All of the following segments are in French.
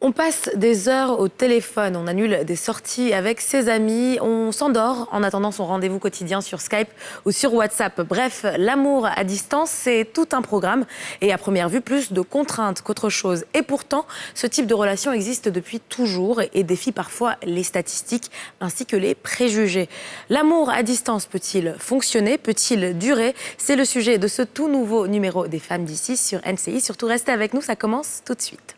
On passe des heures au téléphone, on annule des sorties avec ses amis, on s'endort en attendant son rendez-vous quotidien sur Skype ou sur WhatsApp. Bref, l'amour à distance, c'est tout un programme et à première vue, plus de contraintes qu'autre chose. Et pourtant, ce type de relation existe depuis toujours et défie parfois les statistiques ainsi que les préjugés. L'amour à distance peut-il fonctionner? Peut-il durer? C'est le sujet de ce tout nouveau numéro des Femmes d'ici sur NCI. Surtout, restez avec nous, ça commence tout de suite.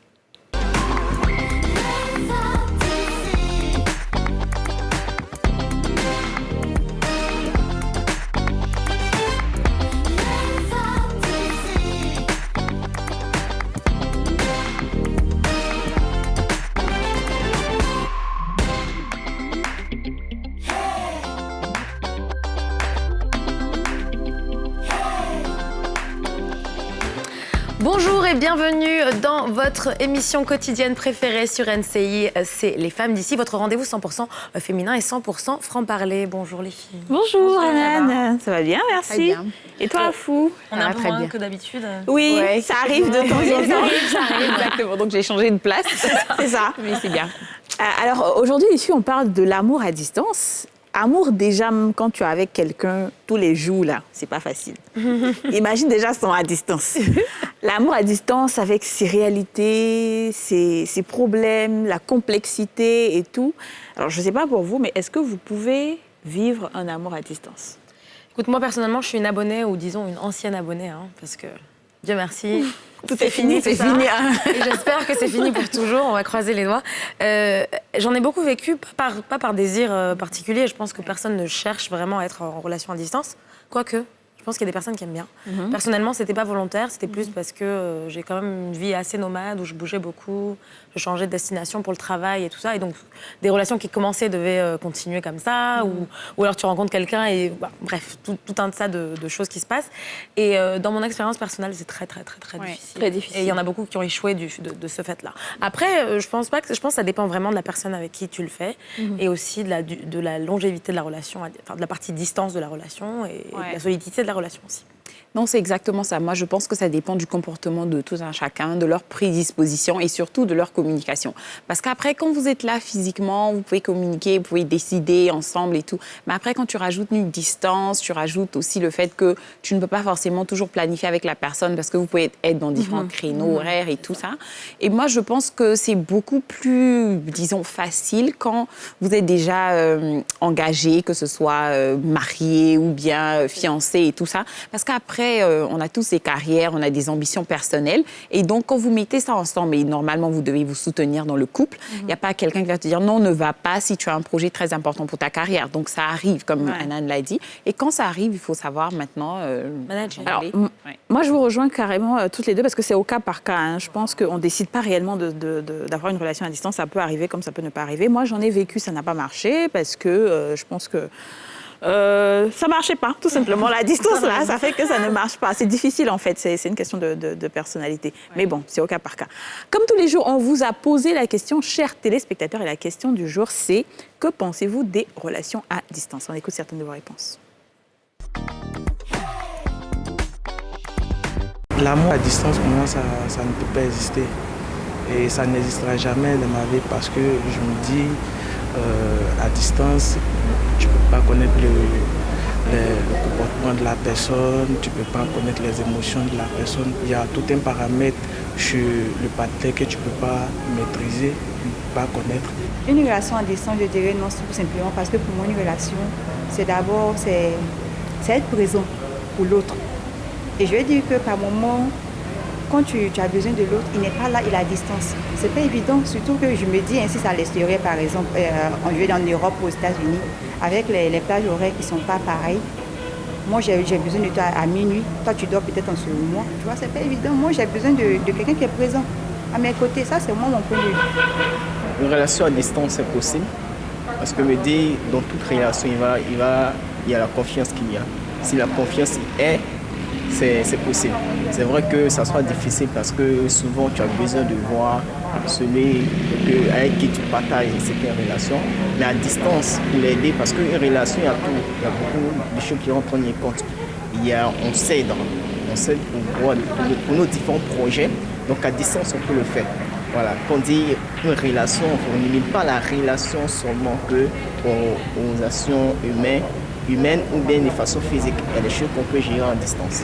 Bonjour et bienvenue dans votre émission quotidienne préférée sur NCI, c'est Les Femmes d'ici, votre rendez-vous 100% féminin et 100% franc-parler. Bonjour les filles. Bonjour Anan, ça va bien, merci. Très bien. Et toi, Afou? On est un peu moins que d'habitude. Oui, ouais, ça arrive de temps en temps. Ça arrive, exactement. Donc j'ai changé de place, c'est ça. Mais c'est bien. Alors aujourd'hui, ici, on parle de l'amour à distance. Amour, déjà, quand tu es avec quelqu'un tous les jours, là, c'est pas facile. Imagine déjà son à distance. L'amour à distance avec ses réalités, ses problèmes, la complexité et tout. Alors, je sais pas pour vous, mais est-ce que vous pouvez vivre un amour à distance? Écoute, moi, personnellement, je suis une abonnée, ou disons une ancienne abonnée, hein, parce que, Dieu merci, tout est fini, c'est fini. Et j'espère que c'est fini pour toujours, on va croiser les doigts. J'en ai beaucoup vécu, pas par désir particulier, je pense que personne ne cherche vraiment à être en relation à distance, quoique... Je pense qu'il y a des personnes qui aiment bien. Personnellement, c'était pas volontaire, c'était plus parce que j'ai quand même une vie assez nomade où je bougeais beaucoup, je changeais de destination pour le travail et tout ça. Et donc, des relations qui commençaient devaient continuer comme ça, ou alors tu rencontres quelqu'un et bref, tout un tas de choses qui se passent. Et dans mon expérience personnelle, c'est très difficile. Très difficile. Et il y en a beaucoup qui ont échoué de ce fait-là. Après, je pense que ça dépend vraiment de la personne avec qui tu le fais et aussi de la longévité de la relation, enfin de la partie distance de la relation et de la solidité de la relation aussi. Non, c'est exactement ça. Moi, je pense que ça dépend du comportement de tout un chacun, de leur prédisposition et surtout de leur communication. Parce qu'après, quand vous êtes là physiquement, vous pouvez communiquer, vous pouvez décider ensemble et tout. Mais après, quand tu rajoutes une distance, tu rajoutes aussi le fait que tu ne peux pas forcément toujours planifier avec la personne parce que vous pouvez être dans différents créneaux horaires et tout ça. Et moi, je pense que c'est beaucoup plus, disons, facile quand vous êtes déjà engagé, que ce soit marié ou bien fiancé et tout ça. Parce qu'après, on a tous des carrières, on a des ambitions personnelles. Et donc, quand vous mettez ça ensemble, et normalement, vous devez vous soutenir dans le couple, il n'y a pas quelqu'un qui va te dire non, ne va pas si tu as un projet très important pour ta carrière. Donc, ça arrive, comme Anan l'a dit. Et quand ça arrive, il faut savoir maintenant... manager. Alors, moi, je vous rejoins carrément toutes les deux parce que c'est au cas par cas. Hein. Je pense qu'on ne décide pas réellement d'avoir une relation à distance. Ça peut arriver comme ça peut ne pas arriver. Moi, j'en ai vécu, ça n'a pas marché parce que je pense que ça marchait pas, tout simplement. La distance, là, ça fait que ça ne marche pas. C'est difficile, en fait. C'est une question de personnalité. Mais bon, c'est au cas par cas. Comme tous les jours, on vous a posé la question, chers téléspectateurs, et la question du jour, c'est que pensez-vous des relations à distance? On écoute certaines de vos réponses. L'amour à distance, pour moi, ça ne peut pas exister. Et ça n'existera jamais dans ma vie parce que je me dis, à distance, tu ne peux pas connaître le comportement de la personne, tu ne peux pas connaître les émotions de la personne. Il y a tout un paramètre sur le partenaire que tu ne peux pas maîtriser, pas connaître. Une relation à distance, je dirais non, tout simplement parce que pour moi, une relation, c'est d'abord être présent pour l'autre. Et je veux dire que par moment, quand tu as besoin de l'autre, il n'est pas là, il est à distance. C'est pas évident, surtout que je me dis ainsi à l'extérieur, par exemple, on vit en Europe ou aux États-Unis, avec les plages horaires qui ne sont pas pareilles. Moi, j'ai besoin de toi à minuit, toi tu dors peut-être en ce moment. Tu vois, c'est pas évident. Moi, j'ai besoin de quelqu'un qui est présent à mes côtés. Ça, c'est moi mon point de vue. Une relation à distance, c'est possible. Parce que me dire, dans toute relation, il y a la confiance qu'il y a. Si la confiance est, c'est possible. C'est vrai que ça sera difficile parce que souvent tu as besoin de voir celui avec qui tu partages certaines relations, mais à distance pour l'aider parce qu'une relation, il y a tout. Il y a beaucoup de choses qui rentrent en compte. On s'aide pour nos différents projets, donc à distance on peut le faire. Voilà, quand on dit une relation, on ne limite pas la relation seulement aux actions humaines ou bien de façon physique. Il y a des choses qu'on peut gérer en distance.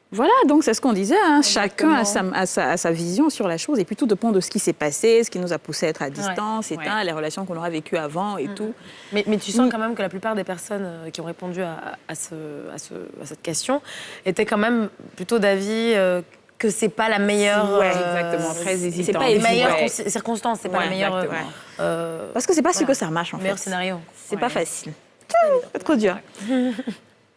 Voilà, donc c'est ce qu'on disait. Chacun a sa vision sur la chose et puis tout dépend de ce qui s'est passé, ce qui nous a poussé à être à distance, les relations qu'on aura vécues avant et tout. Mais tu sens quand même que la plupart des personnes qui ont répondu à cette question étaient quand même plutôt d'avis que c'est pas la meilleure. Exactement, très hésitant. C'est pas les meilleures circonstances, c'est pas la meilleure. Parce que c'est pas sûr que ça marche en fait. Meilleur scénario. C'est pas facile. C'est trop dur.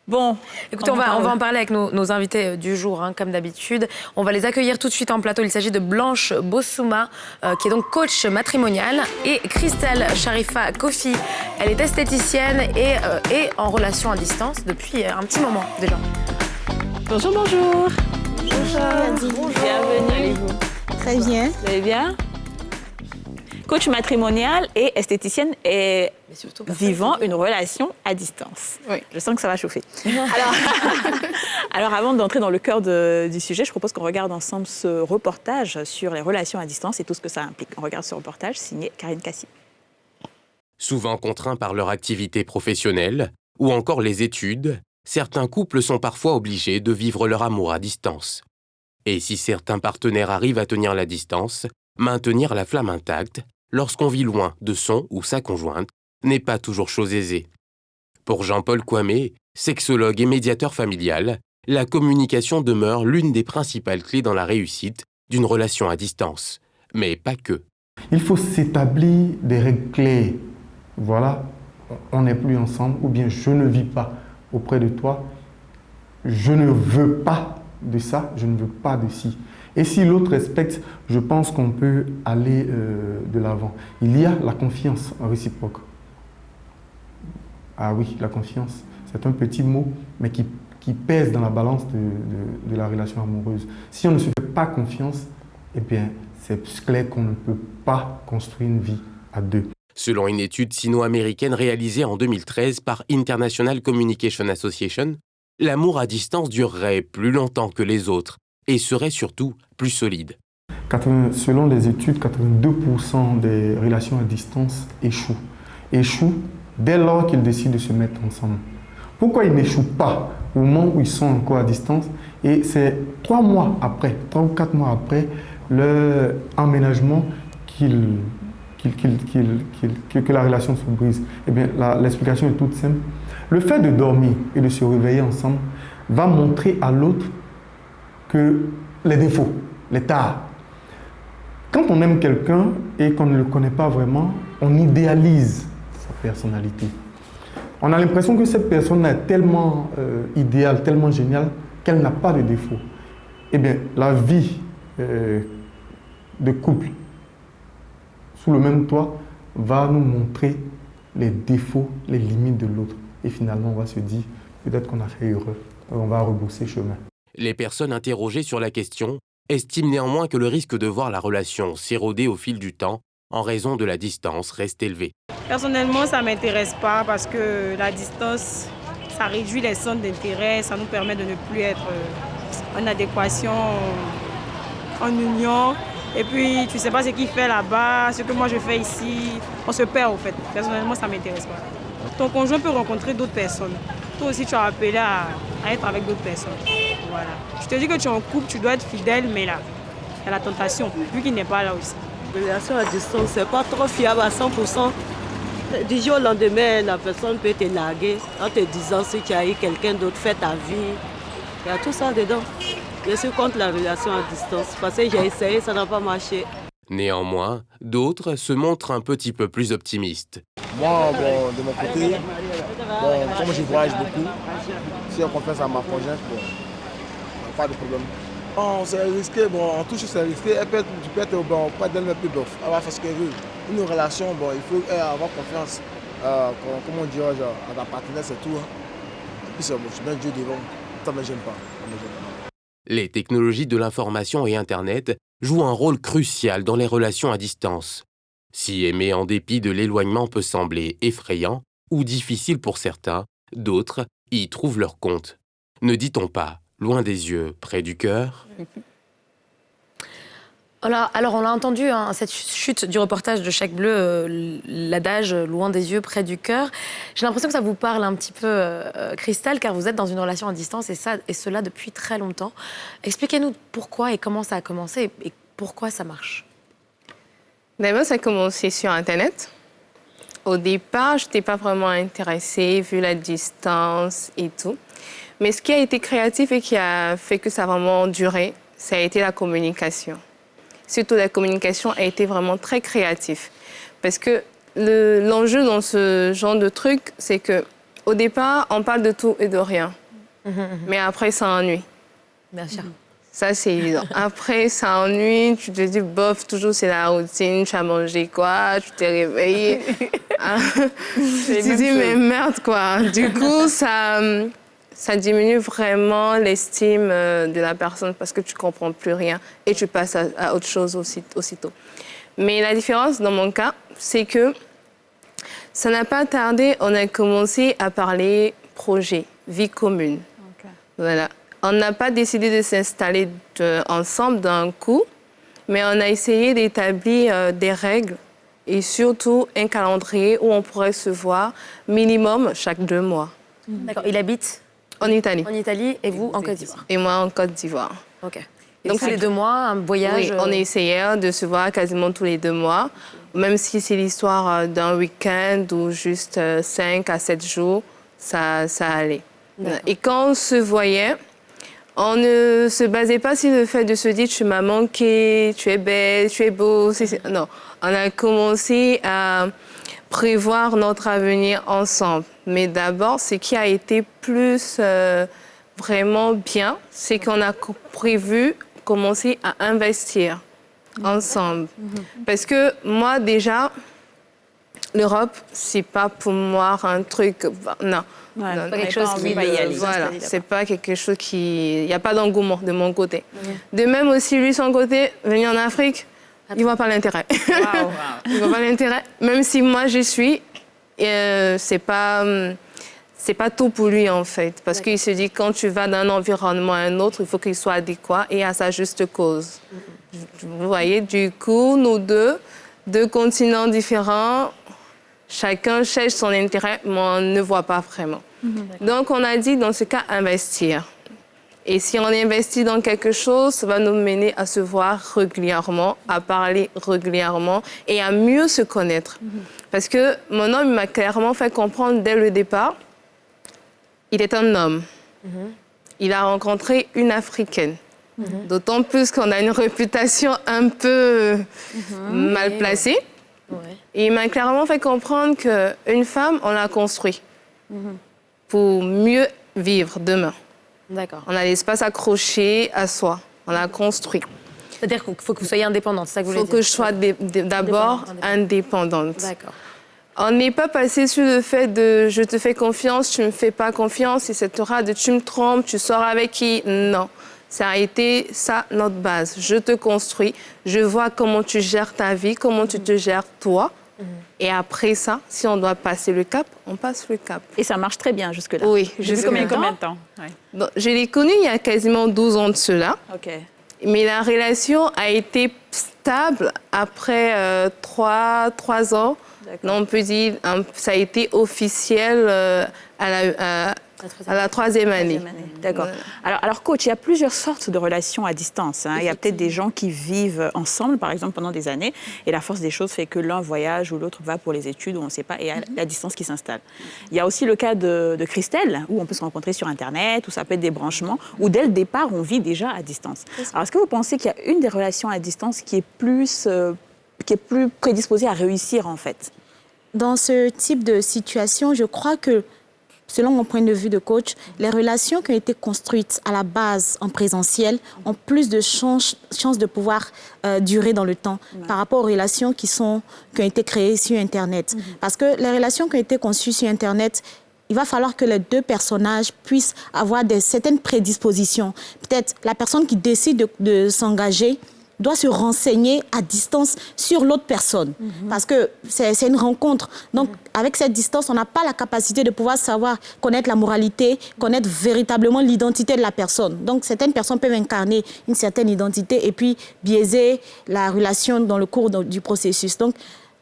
Bon, écoutez, on va en parler avec nos invités du jour, comme d'habitude. On va les accueillir tout de suite en plateau. Il s'agit de Blanche Bossouma, qui est donc coach matrimonial, et Christelle Sharifa Kofi. Elle est esthéticienne et en relation à distance depuis un petit moment déjà. Bonjour. Bonjour. Bienvenue. Très bien. Vous allez bien? Coach matrimonial et esthéticienne et vivant une relation à distance. Oui. Je sens que ça va chauffer. Alors avant d'entrer dans le cœur du sujet, je propose qu'on regarde ensemble ce reportage sur les relations à distance et tout ce que ça implique. On regarde ce reportage signé Karine Cassi. Souvent contraints par leur activité professionnelle ou encore les études, certains couples sont parfois obligés de vivre leur amour à distance. Et si certains partenaires arrivent à tenir la distance, maintenir la flamme intacte, lorsqu'on vit loin de son ou sa conjointe, n'est pas toujours chose aisée. Pour Jean-Paul Kwame, sexologue et médiateur familial, la communication demeure l'une des principales clés dans la réussite d'une relation à distance. Mais pas que. Il faut s'établir des règles claires. Voilà, on n'est plus ensemble, ou bien je ne vis pas auprès de toi, je ne veux pas de ça, je ne veux pas de ci. Et si l'autre respecte, je pense qu'on peut aller de l'avant. Il y a la confiance réciproque. Ah oui, la confiance, c'est un petit mot, mais qui pèse dans la balance de la relation amoureuse. Si on ne se fait pas confiance, eh bien, c'est clair qu'on ne peut pas construire une vie à deux. Selon une étude sino-américaine réalisée en 2013 par International Communication Association, l'amour à distance durerait plus longtemps que les autres et serait surtout plus solide. Selon les études, 82% des relations à distance échouent. Échouent dès lors qu'ils décident de se mettre ensemble. Pourquoi ils n'échouent pas au moment où ils sont encore à distance? Et c'est 3 mois après, 3 ou 4 mois après leur emménagement que la relation se brise. Eh bien, l'explication est toute simple. Le fait de dormir et de se réveiller ensemble va montrer à l'autre que les défauts, les tares. Quand on aime quelqu'un et qu'on ne le connaît pas vraiment, on idéalise sa personnalité. On a l'impression que cette personne est tellement idéale, tellement géniale, qu'elle n'a pas de défauts. Eh bien, la vie de couple sous le même toit va nous montrer les défauts, les limites de l'autre. Et finalement, on va se dire, peut-être qu'on a fait erreur, on va rebrousser chemin. Les personnes interrogées sur la question estiment néanmoins que le risque de voir la relation s'éroder au fil du temps en raison de la distance reste élevé. Personnellement, ça ne m'intéresse pas parce que la distance, ça réduit les centres d'intérêt, ça nous permet de ne plus être en adéquation, en union. Et puis, tu ne sais pas ce qu'il fait là-bas, ce que moi je fais ici. On se perd, en fait. Personnellement, ça ne m'intéresse pas. Ton conjoint peut rencontrer d'autres personnes. Toi aussi, tu as appelé à être avec d'autres personnes. Voilà. Je te dis que tu es en couple, tu dois être fidèle, mais là, il y a la tentation, vu qu'il n'est pas là aussi. La relation à distance, c'est pas trop fiable à 100%. Du jour au lendemain, la personne peut te larguer en te disant si tu as eu quelqu'un d'autre, fais ta vie. Il y a tout ça dedans. Je suis contre la relation à distance parce que j'ai essayé, ça n'a pas marché. Néanmoins, d'autres se montrent un petit peu plus optimistes. Moi, de mon côté, comme je voyage beaucoup, si j'ai confiance à ma conjointe, pas de problème. C'est risqué, en touche c'est risqué, tu peux être pas d'elle un peu d'offre, elle va faire ce qu'elle veut. Une relation, il faut avoir confiance, comment dire, à ta partenaire, c'est tout. Et puis je mets Dieu devant, ça ne me gêne pas. Les technologies de l'information et Internet jouent un rôle crucial dans les relations à distance. Si aimer en dépit de l'éloignement peut sembler effrayant ou difficile pour certains, d'autres y trouvent leur compte. Ne dit-on pas, loin des yeux, près du cœur ? Alors, on l'a entendu, hein, cette chute du reportage de Chèque Bleu, l'adage « loin des yeux, près du cœur ». J'ai l'impression que ça vous parle un petit peu, Christelle, car vous êtes dans une relation à distance, et cela depuis très longtemps. Expliquez-nous pourquoi et comment ça a commencé, et pourquoi ça marche. D'abord, ça a commencé sur Internet. Au départ, je n'étais pas vraiment intéressée, vu la distance et tout. Mais ce qui a été créatif et qui a fait que ça a vraiment duré, ça a été la communication. Surtout, la communication a été vraiment très créative. Parce que l'enjeu dans ce genre de truc, c'est qu'au départ, on parle de tout et de rien. Mais après, ça ennuie. Bien sûr. Ça, c'est évident. Après, ça ennuie, tu te dis, bof, toujours c'est la routine, tu as mangé quoi, tu t'es réveillé. Tu te dis, mais merde, quoi. Du coup, ça diminue vraiment l'estime de la personne parce que tu ne comprends plus rien et tu passes à autre chose aussitôt. Mais la différence, dans mon cas, c'est que ça n'a pas tardé, on a commencé à parler projet, vie commune. Okay. Voilà. On n'a pas décidé de s'installer ensemble d'un coup, mais on a essayé d'établir des règles et surtout un calendrier où on pourrait se voir minimum chaque 2 mois. D'accord. Il habite en Italie. En Italie et vous en Côte d'Ivoire. Et moi en Côte d'Ivoire. Ok. Donc tous les 2 mois, un voyage. Oui, on essayait de se voir quasiment tous les 2 mois, même si c'est l'histoire d'un week-end ou juste 5 à 7 jours, ça allait. Et quand on se voyait, on ne se basait pas sur le fait de se dire tu m'as manqué, tu es belle, tu es beau. Non, on a commencé à prévoir notre avenir ensemble. Mais d'abord, ce qui a été plus vraiment bien, c'est qu'on a prévu commencer à investir ensemble. Parce que moi, déjà, l'Europe, c'est pas pour moi un truc... Non. Ouais, non, pas quelque chose qui va y aller. Voilà, c'est pas quelque chose qui... Il n'y a pas d'engouement de mon côté. De même aussi, lui, son côté, venir en Afrique, il voit pas l'intérêt. Wow. Il voit pas l'intérêt. Même si moi, j'y suis, c'est pas tout pour lui, en fait. Parce qu'il se dit, quand tu vas d'un environnement à un autre, il faut qu'il soit adéquat et à sa juste cause. Vous voyez, du coup, nous deux continents différents, chacun cherche son intérêt, mais on ne voit pas vraiment. Donc, on a dit, dans ce cas, investir. Et si on investit dans quelque chose, ça va nous mener à se voir régulièrement, à parler régulièrement et à mieux se connaître. Parce que mon homme m'a clairement fait comprendre dès le départ, il est un homme. Il a rencontré une Africaine. D'autant plus qu'on a une réputation un peu mal placée. Et il m'a clairement fait comprendre qu'une femme, on l'a construit pour mieux vivre demain. D'accord. On a l'espace accroché à soi. On l'a construit. C'est-à-dire qu'il faut que vous soyez indépendante, c'est ça que vous voulez dire? Il faut que je sois d'abord indépendante. D'accord. On n'est pas passé sur le fait de je te fais confiance, tu ne me fais pas confiance, etc. De tu me trompes, tu sors avec qui? Non. Ça a été ça, notre base. Je te construis, je vois comment tu gères ta vie, comment tu te gères toi. Et après ça, si on doit passer le cap, on passe le cap. Et ça marche très bien jusque-là. Oui. Jusqu'à combien de temps? Bon, je l'ai connu il y a quasiment 12 ans de cela. OK. Mais la relation a été stable après 3 ans. Donc, on peut dire ça a été officiel à la 3e année. D'accord. Alors, coach, il y a plusieurs sortes de relations à distance. Il y a peut-être des gens qui vivent ensemble, par exemple, pendant des années, et la force des choses fait que l'un voyage ou l'autre va pour les études, ou on ne sait pas, et il y a la distance qui s'installe. Il y a aussi le cas de Christelle, où on peut se rencontrer sur Internet, où ça peut être des branchements, où dès le départ, on vit déjà à distance. Alors, est-ce que vous pensez qu'il y a une des relations à distance qui est plus prédisposée à réussir, en fait? Dans ce type de situation, je crois que, selon mon point de vue de coach, les relations qui ont été construites à la base en présentiel ont plus de chances de pouvoir durer dans le temps par rapport aux relations qui ont été créées sur Internet. Parce que les relations qui ont été conçues sur Internet, il va falloir que les deux personnages puissent avoir certaines prédispositions. Peut-être la personne qui décide de s'engager doit se renseigner à distance sur l'autre personne. Parce que c'est une rencontre. Donc, avec cette distance, on n'a pas la capacité de pouvoir savoir, connaître la moralité, connaître véritablement l'identité de la personne. Donc, certaines personnes peuvent incarner une certaine identité et puis biaiser la relation dans le cours du processus. Donc,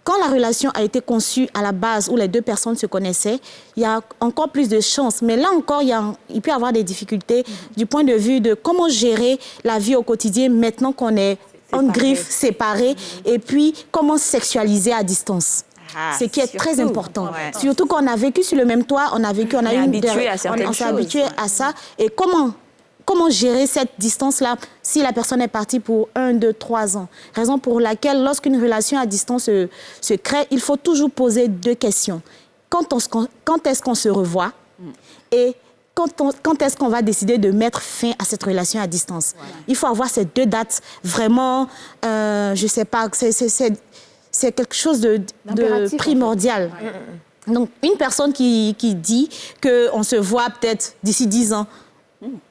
quand la relation a été conçue à la base où les deux personnes se connaissaient, il y a encore plus de chances. Mais là encore, il peut y avoir des difficultés du point de vue de comment gérer la vie au quotidien maintenant qu'on est en griffe, séparés, et puis comment sexualiser à distance. Ce qui est très important. Surtout qu'on a vécu sur le même toit, on s'est habitué à ça. Et comment gérer cette distance-là si la personne est partie pour 1, 2, 3 ans. Raison pour laquelle, lorsqu'une relation à distance se crée, il faut toujours poser 2 questions. Quand est-ce qu'on se revoit et quand est-ce qu'on va décider de mettre fin à cette relation à distance? Il faut avoir ces 2 dates vraiment, je ne sais pas, c'est quelque chose de primordial. En fait. Donc, une personne qui dit qu'on se voit peut-être d'ici 10 ans,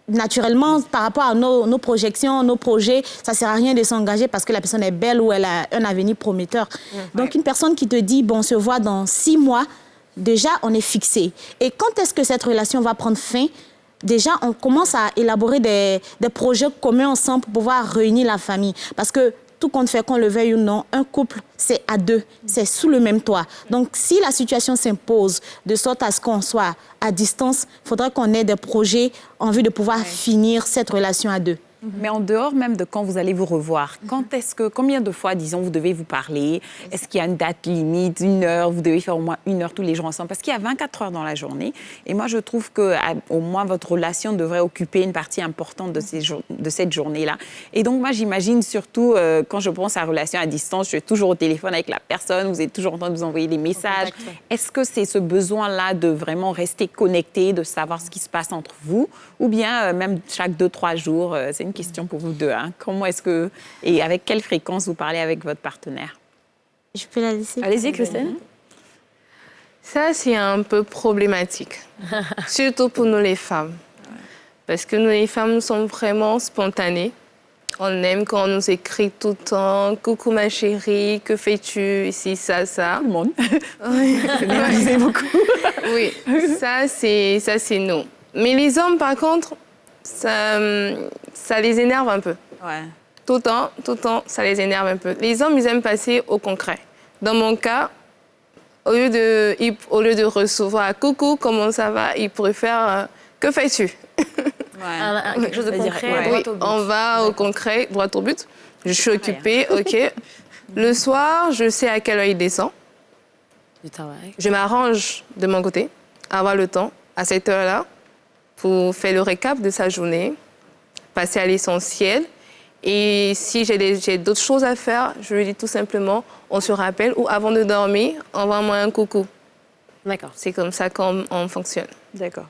naturellement, par rapport à nos projections, nos projets, ça ne sert à rien de s'engager parce que la personne est belle ou elle a un avenir prometteur. Donc, une personne qui te dit, bon, on se voit dans 6 mois, déjà, on est fixé. Et quand est-ce que cette relation va prendre fin? Déjà, on commence à élaborer des projets communs ensemble pour pouvoir réunir la famille. Parce que tout compte fait, qu'on le veuille ou non, un couple, c'est à 2, c'est sous le même toit. Donc, si la situation s'impose de sorte à ce qu'on soit à distance, il faudra qu'on ait des projets en vue de pouvoir finir cette relation à 2. Mais en dehors même de quand vous allez vous revoir, combien de fois, disons, vous devez vous parler? Est-ce qu'il y a une date limite, 1 heure? Vous devez faire au moins 1 heure tous les jours ensemble? Parce qu'il y a 24 heures dans la journée. Et moi, je trouve qu'au moins votre relation devrait occuper une partie importante de cette journée-là. Et donc, moi, j'imagine surtout, quand je pense à relation à distance, je suis toujours au téléphone avec la personne, vous êtes toujours en train de vous envoyer des messages. Est-ce que c'est ce besoin-là de vraiment rester connecté, de savoir ce qui se passe entre vous? Ou bien, même chaque 2-3 jours, c'est une question pour vous deux. Hein. Comment est-ce que... Et avec quelle fréquence vous parlez avec votre partenaire? Je peux la laisser. Allez-y, Christine. Ça, c'est un peu problématique. Surtout pour nous, les femmes. Parce que nous, les femmes, nous sommes vraiment spontanées. On aime quand on nous écrit tout le temps « Coucou ma chérie, que fais-tu ?» Ici, ça. Tout le monde. Oui. C'est beaucoup. Oui, ça, c'est nous. Mais les hommes, par contre, ça les énerve un peu. Ouais. Tout le temps, ça les énerve un peu. Les hommes, ils aiment passer au concret. Dans mon cas, au lieu de recevoir « Coucou, comment ça va ?», ils préfèrent « Que fais-tu ?» Quelque chose de concret, oui, droit au but. On va au concret, droit au but. Je suis occupée, OK. Le soir, je sais à quelle heure il descend. Du travail. Je m'arrange de mon côté, avoir le temps, à cette heure-là, pour faire le récap de sa journée, passer à l'essentiel. Et si j'ai d'autres choses à faire, je lui dis tout simplement, on se rappelle, ou avant de dormir, envoie-moi un coucou. D'accord. C'est comme ça qu'on fonctionne. D'accord.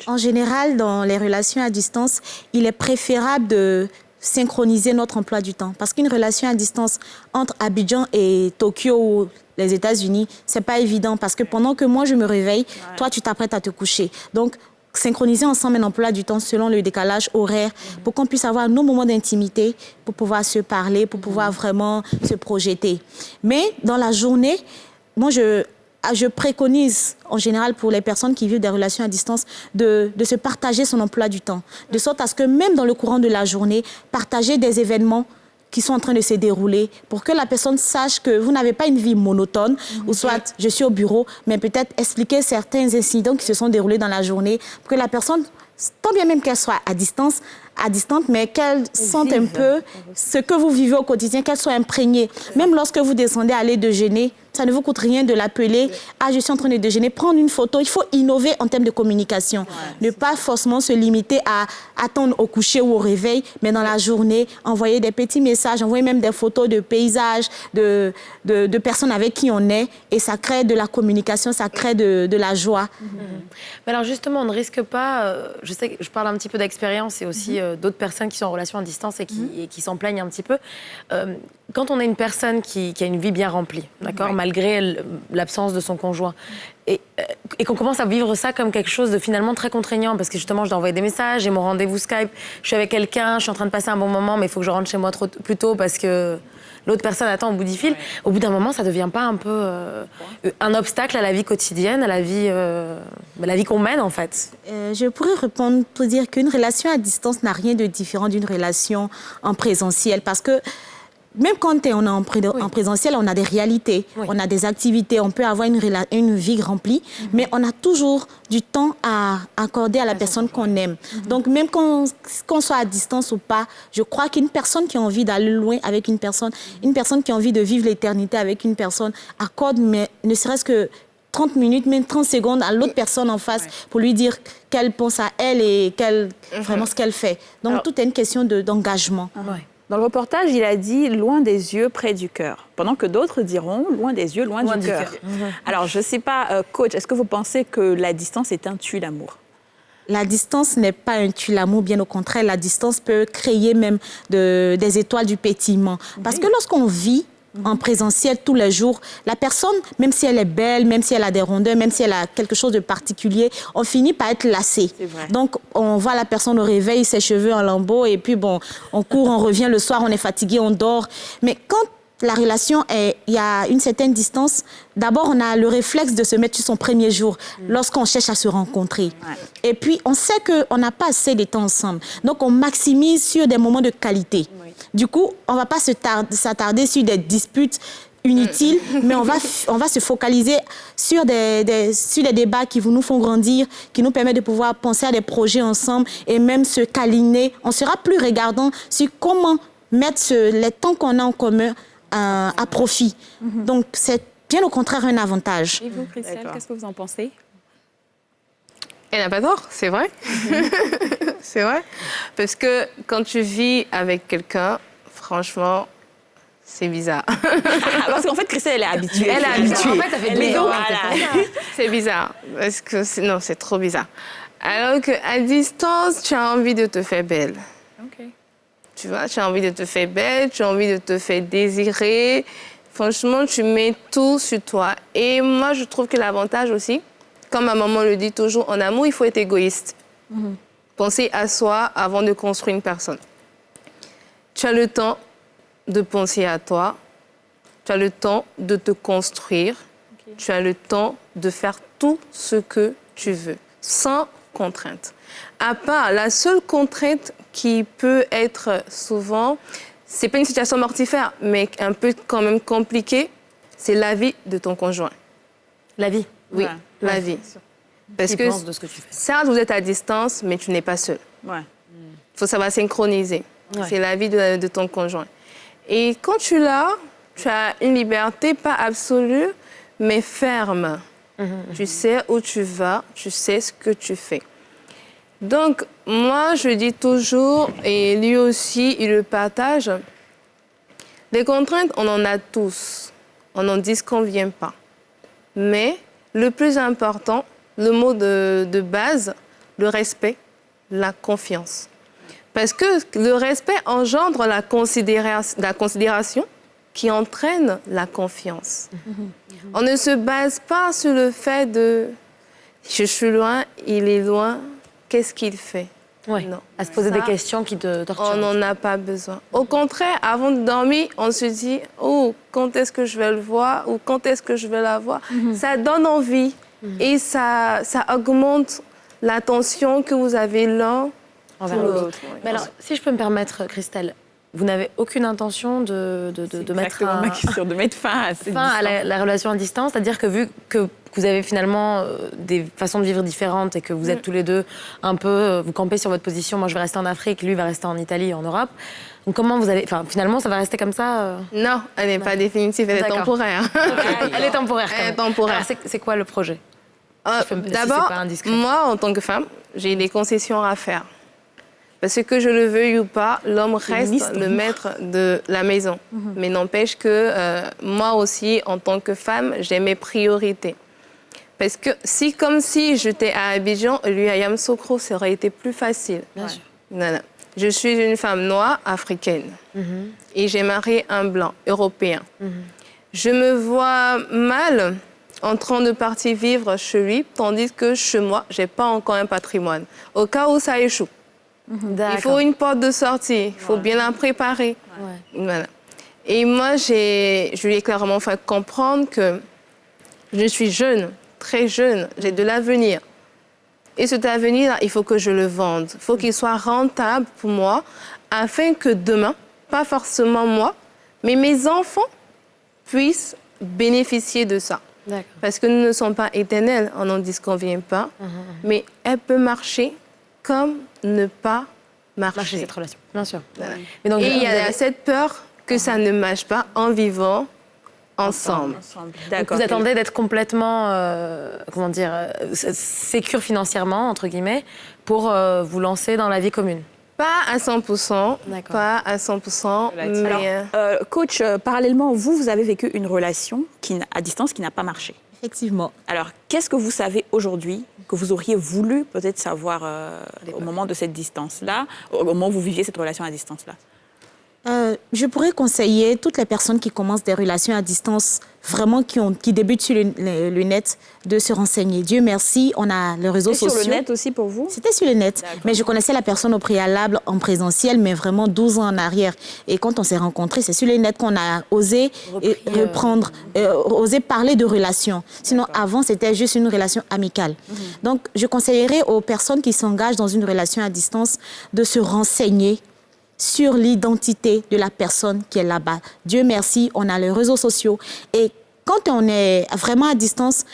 En général, dans les relations à distance, il est préférable de synchroniser notre emploi du temps. Parce qu'une relation à distance entre Abidjan et Tokyo ou les États-Unis, c'est pas évident. Parce que pendant que moi, je me réveille, toi, tu t'apprêtes à te coucher. Donc, synchroniser ensemble un emploi du temps selon le décalage horaire pour qu'on puisse avoir nos moments d'intimité, pour pouvoir se parler, pour pouvoir vraiment se projeter. Mais dans la journée, moi, je préconise, en général, pour les personnes qui vivent des relations à distance, de se partager son emploi du temps. De sorte à ce que même dans le courant de la journée, partager des événements qui sont en train de se dérouler pour que la personne sache que vous n'avez pas une vie monotone, ou soit je suis au bureau, mais peut-être expliquer certains incidents qui se sont déroulés dans la journée pour que la personne, tant bien même qu'elle soit à distante, mais qu'elle sente un peu ce que vous vivez au quotidien, qu'elle soit imprégnée. Même lorsque vous descendez à aller déjeuner, ça ne vous coûte rien de l'appeler. Ah, je suis en train de déjeuner, prendre une photo. Il faut innover en termes de communication. Ne pas forcément se limiter à attendre au coucher ou au réveil, mais dans la journée, envoyer des petits messages, envoyer même des photos de paysages, de personnes avec qui on est. Et ça crée de la communication, ça crée de la joie. Mais alors justement, on ne risque pas, je sais que je parle un petit peu d'expérience et aussi d'autres personnes qui sont en relation à distance et qui s'en plaignent un petit peu. Quand on est une personne qui a une vie bien remplie, d'accord, malgré l'absence de son conjoint, et et qu'on commence à vivre ça comme quelque chose de finalement très contraignant, parce que justement, je dois envoyer des messages, j'ai mon rendez-vous Skype, je suis avec quelqu'un, je suis en train de passer un bon moment, mais il faut que je rentre chez moi plus tôt parce que l'autre personne attend au bout du fil. Au bout d'un moment, ça devient pas un peu un obstacle à la vie quotidienne, à la vie qu'on mène en fait? Je pourrais répondre pour dire qu'une relation à distance n'a rien de différent d'une relation en présentiel, parce que même quand on est en présentiel, on a des réalités, on a des activités, on peut avoir une vie remplie, mais on a toujours du temps à accorder à la personne qu'on aime. Donc même qu'on soit à distance ou pas, je crois qu'une personne qui a envie d'aller loin avec une personne qui a envie de vivre l'éternité avec une personne, accorde mais ne serait-ce que 30 minutes, même 30 secondes à l'autre personne en face pour lui dire qu'elle pense à elle et vraiment ce qu'elle fait. Donc alors, tout est une question d'engagement. Dans le reportage, il a dit « loin des yeux, près du cœur », pendant que d'autres diront « loin des yeux, loin du cœur ». Alors, je ne sais pas, coach, est-ce que vous pensez que la distance est un tue-l'amour? La distance n'est pas un tue-l'amour, bien au contraire. La distance peut créer même des étoiles du pétillement. Parce que lorsqu'on vit en présentiel tous les jours, la personne, même si elle est belle, même si elle a des rondeurs, même si elle a quelque chose de particulier, on finit par être lassé. Donc, on voit la personne au réveil, ses cheveux en lambeaux, et puis bon, on court, on revient le soir, on est fatigué, on dort. Mais quand la relation il y a une certaine distance, d'abord, on a le réflexe de se mettre sur son premier jour lorsqu'on cherche à se rencontrer. Et puis, on sait qu'on n'a pas assez de temps ensemble. Donc, on maximise sur des moments de qualité. Du coup, on ne va pas s'attarder sur des disputes inutiles, mais on va se focaliser sur des débats qui nous font grandir, qui nous permettent de pouvoir penser à des projets ensemble et même se câliner. On sera plus regardant sur comment mettre les temps qu'on a en commun à profit. Donc, c'est bien au contraire un avantage. Et vous, Christelle, qu'est-ce que vous en pensez? Elle n'a pas tort, c'est vrai. C'est vrai. Parce que quand tu vis avec quelqu'un, franchement, c'est bizarre. Parce qu'en fait, Christelle, elle est habituée. Elle est habituée. En fait, ça fait 2 ans. C'est bizarre. Parce que c'est trop bizarre. Alors qu'à distance, tu as envie de te faire belle. Tu vois, tu as envie de te faire belle, tu as envie de te faire désirer. Franchement, tu mets tout sur toi. Et moi, je trouve que l'avantage aussi, comme ma maman le dit toujours, en amour, il faut être égoïste. Penser à soi avant de construire une personne. Tu as le temps de penser à toi. Tu as le temps de te construire. Tu as le temps de faire tout ce que tu veux, sans contrainte. À part, la seule contrainte qui peut être souvent, c'est pas une situation mortifère, mais un peu quand même compliquée, c'est la vie de ton conjoint. La vie? Oui, la vie. Parce que, de ce que tu fais. Certes, vous êtes à distance, mais tu n'es pas seul. Il faut savoir synchroniser. C'est la vie de ton conjoint. Et quand tu l'as, tu as une liberté, pas absolue, mais ferme. Tu sais où tu vas, tu sais ce que tu fais. Donc, moi, je dis toujours, et lui aussi, il le partage, des contraintes, on en a tous. On n'en disconvient pas. Mais le plus important, le mot de base, le respect, la confiance. Parce que le respect engendre la considération qui entraîne la confiance. On ne se base pas sur le fait de « je suis loin, il est loin, qu'est-ce qu'il fait ?» Non. À se poser des questions qui te torturent. On n'en a pas besoin. Au contraire, avant de dormir, on se dit « oh, quand est-ce que je vais le voir ?» ou « quand est-ce que je vais la voir ?» Ça donne envie et ça augmente l'attention que vous avez l'un envers l'autre. Mais alors, si je peux me permettre, Christelle, vous n'avez aucune intention de mettre fin à la relation à distance, c'est-à-dire que vu que vous avez finalement des façons de vivre différentes et que vous êtes tous les deux un peu, vous campez sur votre position, moi je vais rester en Afrique, lui va rester en Italie, en Europe. Donc comment vous allez, finalement ça va rester comme ça Non, elle n'est pas définitive, elle est temporaire. Elle est temporaire. Elle est temporaire. Alors, c'est quoi le projet? D'abord, moi en tant que femme, j'ai des concessions à faire. Parce que je le veuille ou pas, l'homme reste le maître de la maison. Mais n'empêche que moi aussi, en tant que femme, j'ai mes priorités. Parce que comme si j'étais à Abidjan, lui à Yamoussoukro, ça aurait été plus facile. Bien sûr. Non. Je suis une femme noire, africaine. Et j'ai marié un blanc, européen. Je me vois mal en train de partir vivre chez lui, tandis que chez moi, je n'ai pas encore un patrimoine. Au cas où ça échoue, il faut une porte de sortie, il faut bien la préparer. Voilà. Et moi, je lui ai clairement fait comprendre que je suis jeune, très jeune, j'ai de l'avenir. Et cet avenir, il faut que je le vende. Il faut qu'il soit rentable pour moi, afin que demain, pas forcément moi, mais mes enfants puissent bénéficier de ça. Parce que nous ne sommes pas éternels, on n'en disconvient pas, mais elle peut marcher comme ne pas marcher. Cette relation, bien sûr. Voilà. Mais donc, et il y a cette peur que ça ne marche pas en vivant ensemble. Donc vous attendez d'être complètement, sécure financièrement, entre guillemets, pour vous lancer dans la vie commune. Pas à 100%, pas à 100%. Mais... Alors, coach, parallèlement, vous avez vécu une relation à distance qui n'a pas marché. Effectivement. Alors, qu'est-ce que vous savez aujourd'hui que vous auriez voulu peut-être savoir au moment de cette distance-là, au moment où vous viviez cette relation à distance-là? Je pourrais conseiller toutes les personnes qui commencent des relations à distance, vraiment qui débutent sur le net, de se renseigner. Dieu merci, on a les réseaux sociaux. C'était sur le net aussi pour vous? C'était sur le net, mais je connaissais la personne au préalable en présentiel, mais vraiment 12 ans en arrière. Et quand on s'est rencontrés, c'est sur le net qu'on a osé osé parler de relations. Sinon, avant, c'était juste une relation amicale. Donc, je conseillerais aux personnes qui s'engagent dans une relation à distance de se renseigner sur l'identité de la personne qui est là-bas. Dieu merci, on a les réseaux sociaux. Et quand on est vraiment à distance,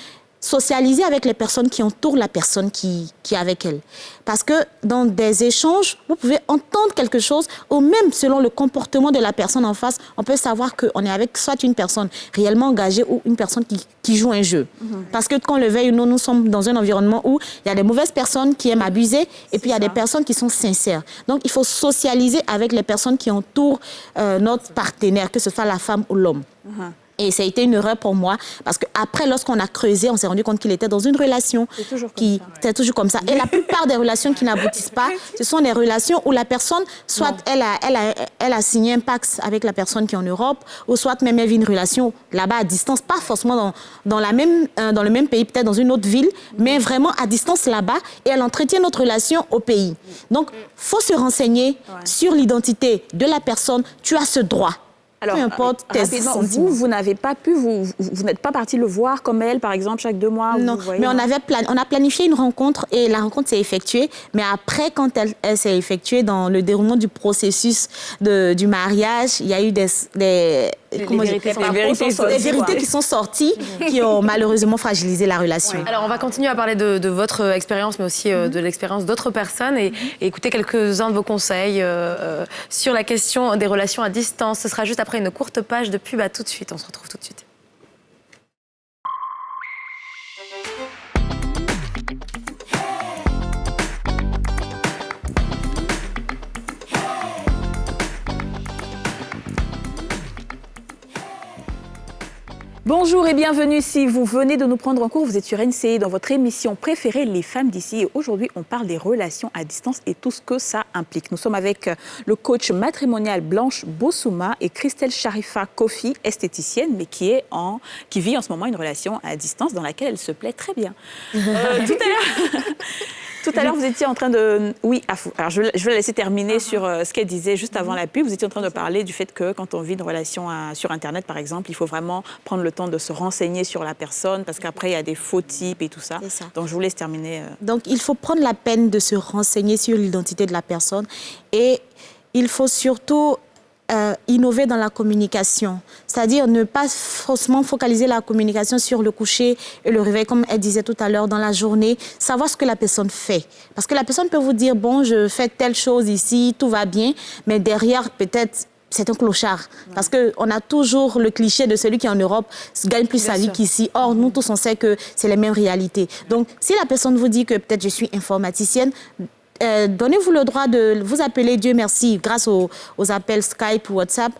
socialiser avec les personnes qui entourent la personne qui est avec elle. Parce que dans des échanges, vous pouvez entendre quelque chose, ou même selon le comportement de la personne en face, on peut savoir qu'on est avec soit une personne réellement engagée ou une personne qui joue un jeu. Parce que qu'on le veuille ou non, nous sommes dans un environnement où il y a des mauvaises personnes qui aiment abuser et puis il y a des personnes qui sont sincères. Donc il faut socialiser avec les personnes qui entourent notre partenaire, que ce soit la femme ou l'homme. Et ça a été une erreur pour moi, parce qu'après, lorsqu'on a creusé, on s'est rendu compte qu'il était dans une relation c'est toujours comme ça. Et la plupart des relations qui n'aboutissent pas, ce sont des relations où la personne, soit elle a signé un pacte avec la personne qui est en Europe, ou soit même elle vit une relation là-bas à distance, pas forcément dans le même pays, peut-être dans une autre ville, mais vraiment à distance là-bas, et elle entretient notre relation au pays. Donc, il faut se renseigner sur l'identité de la personne. Tu as ce droit. Alors, peu importe vous n'avez pas pu, vous n'êtes pas parti le voir comme elle, par exemple, chaque 2 mois? Non, mais on a planifié une rencontre et la rencontre s'est effectuée. Mais après, quand elle s'est effectuée dans le déroulement du processus du mariage, il y a eu des vérités qui sont sorties, qui ont malheureusement fragilisé la relation. Alors, on va continuer à parler de votre expérience, mais aussi de l'expérience d'autres personnes et écouter quelques-uns de vos conseils sur la question des relations à distance. Ce sera juste après une courte page de pub. À tout de suite, on se retrouve tout de suite. Bonjour et bienvenue. Si vous venez de nous prendre en cours, vous êtes sur NCI dans votre émission préférée, Les Femmes d'ici. Et aujourd'hui, on parle des relations à distance et tout ce que ça implique. Nous sommes avec le coach matrimonial Blanche Bossouma et Christelle Sharifa Kofi, esthéticienne, mais qui vit en ce moment une relation à distance dans laquelle elle se plaît très bien. Tout à l'heure, vous étiez en train de... Oui, alors je vais la laisser terminer sur ce qu'elle disait juste avant la pub. Vous étiez en train de parler du fait que quand on vit une relation sur Internet, par exemple, il faut vraiment prendre le temps de se renseigner sur la personne parce qu'après, il y a des faux types et tout ça. C'est ça. Donc, je vous laisse terminer. Donc, il faut prendre la peine de se renseigner sur l'identité de la personne et il faut surtout innover dans la communication. C'est-à-dire ne pas forcément focaliser la communication sur le coucher et le réveil, comme elle disait tout à l'heure, dans la journée. Savoir ce que la personne fait. Parce que la personne peut vous dire, bon, je fais telle chose ici, tout va bien, mais derrière, peut-être, c'est un clochard. Parce qu'on a toujours le cliché de celui qui est en Europe gagne plus sa vie qu'ici. Or, nous tous, on sait que c'est les mêmes réalités. Donc, si la personne vous dit que peut-être je suis informaticienne, donnez-vous le droit de vous appeler, Dieu merci, grâce aux appels Skype ou WhatsApp,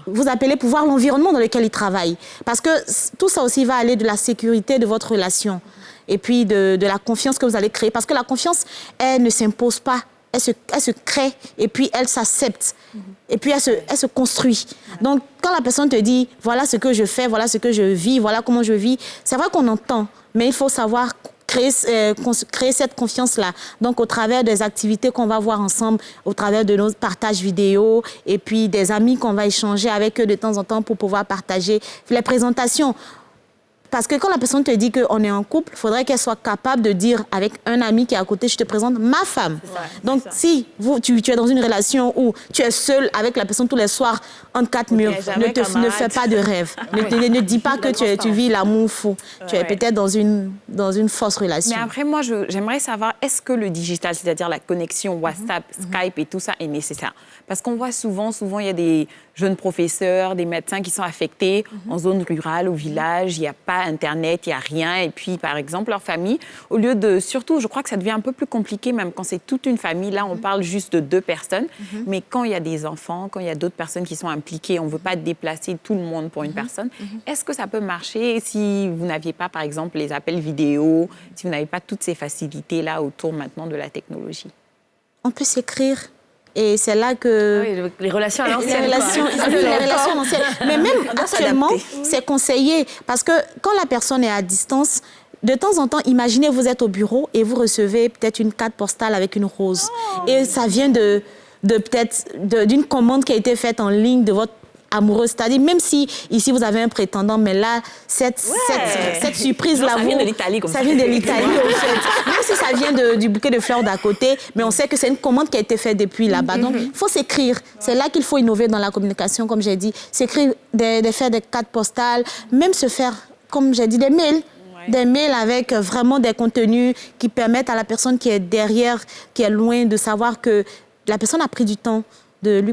vous appelez pour voir l'environnement dans lequel il travaille. Parce que tout ça aussi va aller de la sécurité de votre relation et puis de la confiance que vous allez créer. Parce que la confiance, elle ne s'impose pas elle se crée et puis elle s'accepte. Et puis elle se construit. Donc, quand la personne te dit, voilà ce que je fais, voilà ce que je vis, voilà comment je vis, c'est vrai qu'on entend, mais il faut savoir créer cette confiance-là. Donc, au travers des activités qu'on va voir ensemble, au travers de nos partages vidéo et puis des amis qu'on va échanger avec eux de temps en temps pour pouvoir partager les présentations. Parce que quand la personne te dit qu'on est en couple, il faudrait qu'elle soit capable de dire avec un ami qui est à côté, je te présente ma femme. Donc, si tu es dans une relation où tu es seul avec la personne tous les soirs entre quatre murs, ne fais pas de rêve. Ne dis pas que tu vis l'amour fou. Tu es peut-être dans une fausse relation. Mais après, moi, j'aimerais savoir, est-ce que le digital, c'est-à-dire la connexion WhatsApp, Skype et tout ça est nécessaire? Parce qu'on voit souvent, il y a des jeunes professeurs, des médecins qui sont affectés en zone rurale, au village, il n'y a pas Internet, il n'y a rien. Et puis, par exemple, leur famille, au lieu de... Surtout, je crois que ça devient un peu plus compliqué, même quand c'est toute une famille. Là, on parle juste de 2 personnes. Mais quand il y a des enfants, quand il y a d'autres personnes qui sont impliquées, on ne veut pas déplacer tout le monde pour une personne. Est-ce que ça peut marcher si vous n'aviez pas, par exemple, les appels vidéo, si vous n'avez pas toutes ces facilités-là autour maintenant de la technologie? On peut s'écrire. Et c'est là que... Oui, les relations à l'ancienne. Les relations à l'ancienne. Mais même actuellement, c'est conseillé. Parce que quand la personne est à distance, de temps en temps, imaginez, vous êtes au bureau et vous recevez peut-être une carte postale avec une rose. Et ça vient d'une commande qui a été faite en ligne de votre amoureux. C'est-à-dire, même si ici vous avez un prétendant, mais là, cette surprise-là... Ça vient de l'Italie, comme ça. Ça vient de l'Italie, en fait. Même si ça vient du bouquet de fleurs d'à côté, mais on sait que c'est une commande qui a été faite depuis là-bas. Donc, il faut s'écrire. C'est là qu'il faut innover dans la communication, comme j'ai dit. S'écrire, faire des cartes postales, même se faire, comme j'ai dit, des mails. Des mails avec vraiment des contenus qui permettent à la personne qui est derrière, qui est loin, de savoir que la personne a pris du temps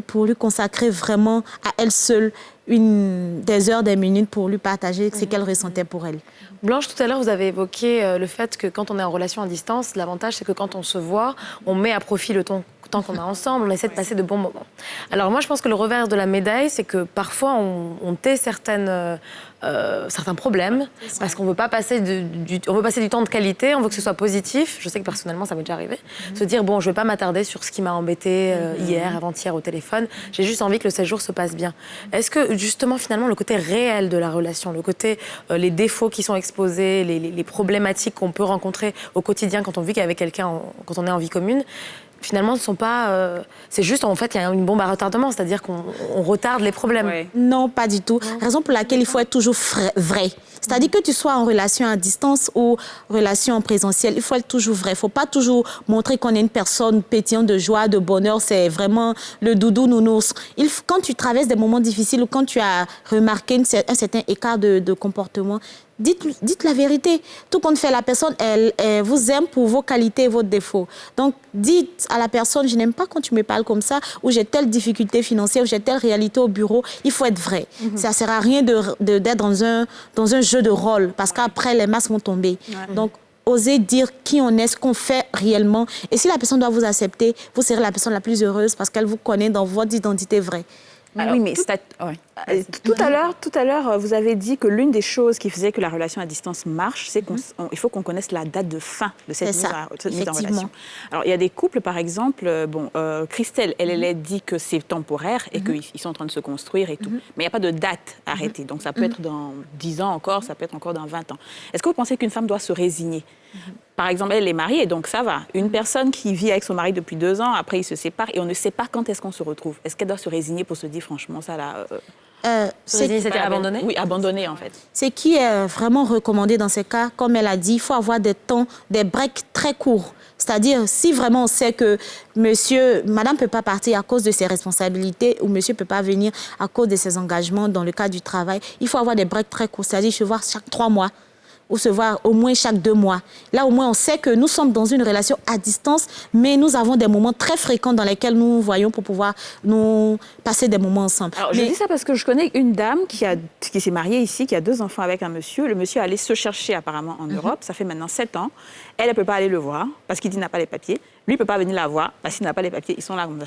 pour lui consacrer vraiment à elle seule des heures, des minutes pour lui partager ce qu'elle ressentait pour elle. Blanche, tout à l'heure, vous avez évoqué le fait que quand on est en relation à distance, l'avantage, c'est que quand on se voit, on met à profit le temps qu'on a ensemble, on essaie de passer de bons moments. Alors moi, je pense que le revers de la médaille, c'est que parfois, on tait certains problèmes, parce qu'on veut pas passer on veut passer du temps de qualité, on veut que ce soit positif. Je sais que personnellement, ça m'est déjà arrivé. Se dire, bon, je vais pas m'attarder sur ce qui m'a embêté hier, avant-hier au téléphone. J'ai juste envie que le séjour se passe bien. Est-ce que, justement, finalement, le côté réel de la relation, le côté, les défauts qui sont exposés, les problématiques qu'on peut rencontrer au quotidien quand on vit avec quelqu'un, quand on est en vie commune, finalement, ne sont pas... c'est juste, en fait, il y a une bombe à retardement, c'est-à-dire qu'on retarde les problèmes. Ouais. Non, pas du tout. Raison pour laquelle il faut être toujours vrai. C'est-à-dire que tu sois en relation à distance ou relation en présentiel, il faut être toujours vrai. Il ne faut pas toujours montrer qu'on est une personne pétillante de joie, de bonheur. C'est vraiment le doudou nounours. Quand tu traverses des moments difficiles ou quand tu as remarqué un certain écart de comportement, dites la vérité. Tout compte fait, la personne, elle vous aime pour vos qualités et vos défauts. Donc, dites à la personne, je n'aime pas quand tu me parles comme ça, ou j'ai telle difficulté financière, ou j'ai telle réalité au bureau. Il faut être vrai. Ça ne sert à rien d'être dans un jeu de rôle, parce qu'après, les masques vont tomber. Donc, osez dire qui on est, ce qu'on fait réellement. Et si la personne doit vous accepter, vous serez la personne la plus heureuse, parce qu'elle vous connaît dans votre identité vraie. Alors, oui, mais tout à l'heure, vous avez dit que l'une des choses qui faisait que la relation à distance marche, c'est qu'il faut qu'on connaisse la date de fin de cette mise en relation. Alors, il y a des couples, par exemple, Christelle, elle dit que c'est temporaire et qu'ils sont en train de se construire et tout. Mais il n'y a pas de date arrêtée. Donc, ça peut être dans 10 ans encore, ça peut être encore dans 20 ans. Est-ce que vous pensez qu'une femme doit se résigner? Par exemple, elle est mariée, donc ça va. Une personne qui vit avec son mari depuis 2 ans, après ils se séparent et on ne sait pas quand est-ce qu'on se retrouve. Est-ce qu'elle doit se résigner pour se dire, franchement, ça là... c'est-à-dire abandonner? Oui, abandonner en fait. C'est qui est vraiment recommandé dans ces cas, comme elle a dit, il faut avoir des breaks très courts. C'est-à-dire, si vraiment on sait que madame ne peut pas partir à cause de ses responsabilités ou monsieur ne peut pas venir à cause de ses engagements dans le cadre du travail, il faut avoir des breaks très courts. C'est-à-dire, se voir chaque 3 mois. Ou se voir au moins chaque 2 mois. Là, au moins, on sait que nous sommes dans une relation à distance, mais nous avons des moments très fréquents dans lesquels nous nous voyons pour pouvoir nous passer des moments ensemble. Alors, je dis ça parce que je connais une dame qui s'est mariée ici, qui a 2 enfants avec un monsieur. Le monsieur allait se chercher apparemment en Europe. Ça fait maintenant 7 ans. Elle ne peut pas aller le voir parce qu'il dit qu'il n'a pas les papiers. Lui ne peut pas venir la voir parce qu'il n'a pas les papiers. Ils sont là comme ça.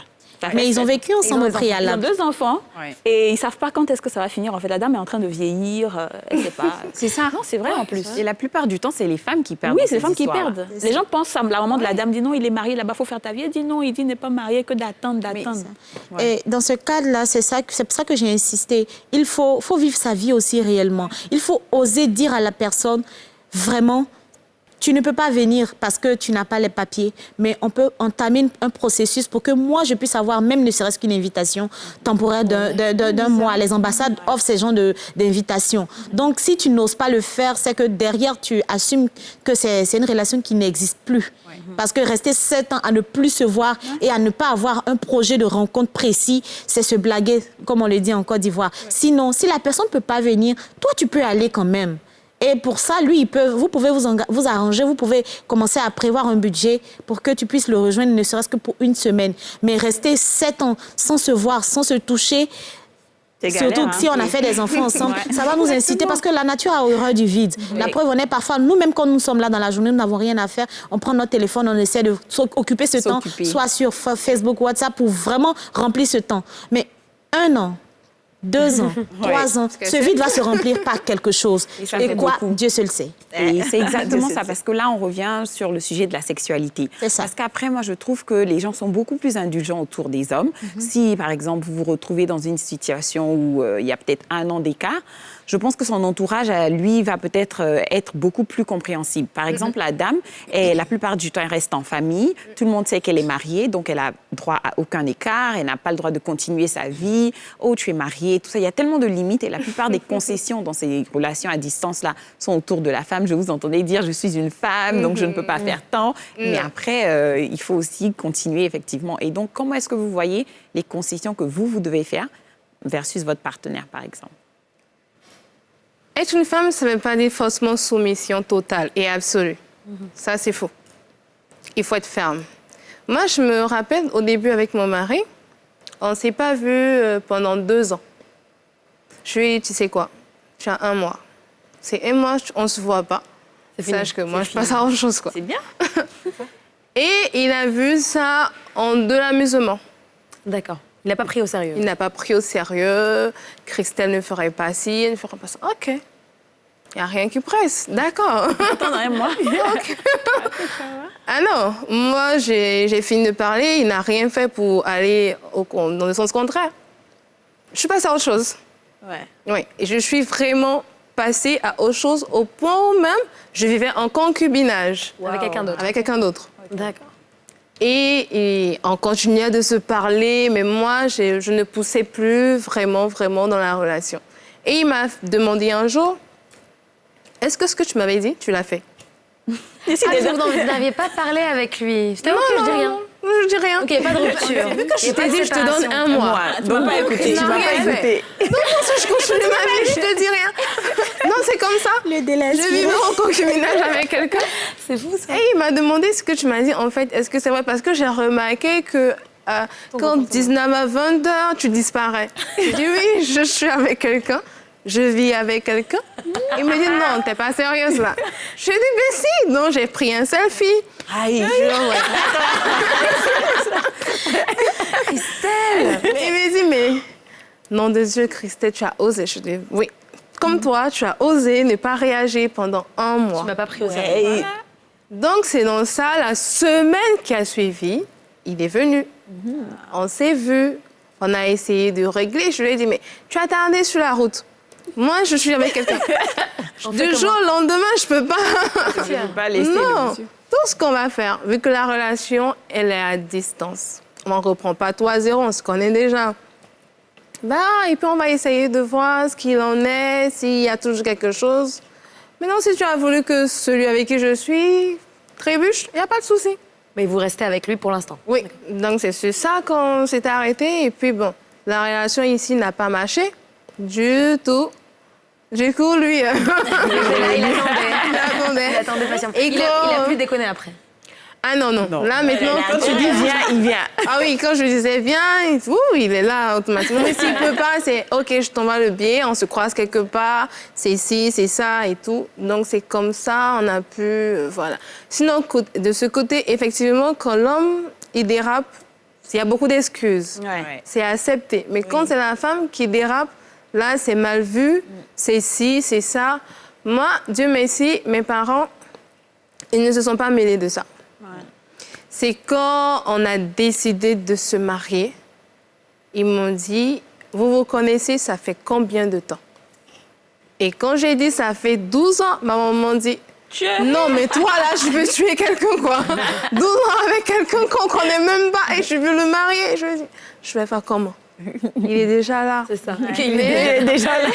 Mais ils ont vécu ensemble au préalable. Ils ont 2 enfants et ils ne savent pas quand est-ce que ça va finir. En fait, la dame est en train de vieillir, elle ne sait pas. C'est ça. Non, c'est vrai en plus. Et la plupart du temps, c'est les femmes qui perdent. Oui, c'est les femmes qui perdent. Les gens pensent, la maman de la dame dit non, il est marié, là-bas, il faut faire ta vie. Elle dit non, il dit n'est pas marié, que d'attendre. Et dans ce cadre-là, c'est pour ça que j'ai insisté. Il faut vivre sa vie aussi réellement. Il faut oser dire à la personne, vraiment, tu ne peux pas venir parce que tu n'as pas les papiers, mais on peut entamer un processus pour que moi, je puisse avoir même ne serait-ce qu'une invitation temporaire d'un mois. Les ambassades offrent ces genres d'invitations. Donc, si tu n'oses pas le faire, c'est que derrière, tu assumes que c'est une relation qui n'existe plus. Parce que rester 7 ans à ne plus se voir et à ne pas avoir un projet de rencontre précis, c'est se blaguer, comme on le dit en Côte d'Ivoire. Sinon, si la personne ne peut pas venir, toi, tu peux aller quand même. Et pour ça, lui, vous pouvez vous arranger, vous pouvez commencer à prévoir un budget pour que tu puisses le rejoindre, ne serait-ce que pour une semaine. Mais rester 7 ans sans se voir, sans se toucher, surtout si on a fait des enfants ensemble, ça va nous inciter parce que la nature a horreur du vide. La preuve, on est parfois, nous-mêmes quand nous sommes là dans la journée, nous n'avons rien à faire, on prend notre téléphone, on essaie de s'occuper ce temps, soit sur Facebook, WhatsApp, pour vraiment remplir ce temps. Mais 1 an, 2 ans, 3 ans, ce vide va se remplir par quelque chose. Et quoi, Dieu seul sait. Et c'est exactement ça, parce que là, on revient sur le sujet de la sexualité. Parce qu'après, moi, je trouve que les gens sont beaucoup plus indulgents autour des hommes. Si, par exemple, vous vous retrouvez dans une situation où il y a peut-être 1 an d'écart, je pense que son entourage, lui, va peut-être être beaucoup plus compréhensible. Par exemple, la dame, la plupart du temps, elle reste en famille. Tout le monde sait qu'elle est mariée, donc elle a droit à aucun écart. Elle n'a pas le droit de continuer sa vie. Oh, tu es mariée, tout ça. Il y a tellement de limites et la plupart des concessions dans ces relations à distance-là sont autour de la femme. Je vous entendais dire, je suis une femme, donc je ne peux pas faire tant. Mais après, il faut aussi continuer, effectivement. Et donc, comment est-ce que vous voyez les concessions que vous devez faire versus votre partenaire, par exemple? Être une femme, ça ne veut pas dire forcément soumission totale et absolue. Ça, c'est faux. Il faut être ferme. Moi, je me rappelle, au début, avec mon mari, on ne s'est pas vus pendant 2 ans. Je lui ai dit, tu sais quoi, tu as 1 mois. C'est 1 mois, on ne se voit pas. Sache que moi, je passe à autre chose, quoi. C'est bien. Et il a vu ça de l'amusement. D'accord. Il n'a pas pris au sérieux. Il n'a pas pris au sérieux. Christelle ne ferait pas ci, elle ne ferait pas ça. OK. Il n'y a rien qui presse. D'accord. Attends, moi. Okay. Ah non, moi, j'ai fini de parler. Il n'a rien fait pour aller dans le sens contraire. Je suis passée à autre chose. Oui. Et je suis vraiment passée à autre chose au point où même je vivais en concubinage. Avec quelqu'un d'autre. Avec quelqu'un d'autre. D'accord. Et on continuait de se parler, mais moi, je ne poussais plus vraiment dans la relation. Et il m'a demandé un jour, est-ce que ce que tu m'avais dit, tu l'as fait? Vous n'aviez pas parlé avec lui? Non, je dis rien. Je dis rien. OK, pas de rupture. Vu que je t'ai dit, je te donne 1 mois. Tu ne vas pas écouter. Non, si je continue ma vie, je te dis rien. Non, c'est comme ça. Le délai. Je vivais en concubinage avec quelqu'un. C'est fou, ça. Et il m'a demandé ce que tu m'as dit. En fait, est-ce que c'est vrai? Parce que j'ai remarqué que quand 19 à 20 heures, tu disparais. Je dis oui, je suis avec quelqu'un. Je vis avec quelqu'un. Il me dit non, t'es pas sérieuse là. Je lui ai dit mais si. Non, j'ai pris un selfie. Aïe, Christelle. Il me dit mais nom de Dieu, Christelle, tu as osé. Je dis oui. Comme toi, tu as osé ne pas réagir pendant 1 mois. Tu m'as pas pris au sérieux. Donc c'est dans ça, la semaine qui a suivi, il est venu. On s'est vus. On a essayé de régler. Je lui ai dit mais tu as tardé sur la route. Moi, je suis avec quelqu'un. Du jour au lendemain, je peux pas. Je ne peux pas laisser non. le monsieur. Tout ce qu'on va faire, vu que la relation, elle est à distance. On ne reprend pas tout à 0, on se connaît déjà. Et puis on va essayer de voir ce qu'il en est, s'il y a toujours quelque chose. Maintenant, si tu as voulu que celui avec qui je suis trébuche, il n'y a pas de souci. Mais vous restez avec lui pour l'instant? Oui. Donc c'est sur ça qu'on s'est arrêté. Et puis bon, la relation ici n'a pas marché. Du tout. Du coup, lui... Il attendait patiemment. Il a plus déconné après? Ah non. Là, maintenant, quand tu dis viens, il vient. Ah oui, quand je disais viens, il est là automatiquement. Mais s'il ne peut pas, c'est OK, je t'envoie le billet, on se croise quelque part, c'est ici, c'est ça et tout. Donc c'est comme ça, on a pu... voilà. Sinon, de ce côté, effectivement, quand l'homme, il dérape, Il y a beaucoup d'excuses. C'est accepté. Mais quand c'est la femme qui dérape, là, c'est mal vu, c'est ci, c'est ça. Moi, Dieu merci, mes parents, ils ne se sont pas mêlés de ça. C'est quand on a décidé de se marier, ils m'ont dit, vous vous connaissez, ça fait combien de temps? Et quand j'ai dit, ça fait 12 ans, ma maman m'a dit, non, mais toi, là, je veux tuer quelqu'un, quoi. 12 ans avec quelqu'un qu'on ne connaît même pas et je veux le marier. Je me dis, je vais faire comment? Il est déjà là. C'est ça. Il est déjà là.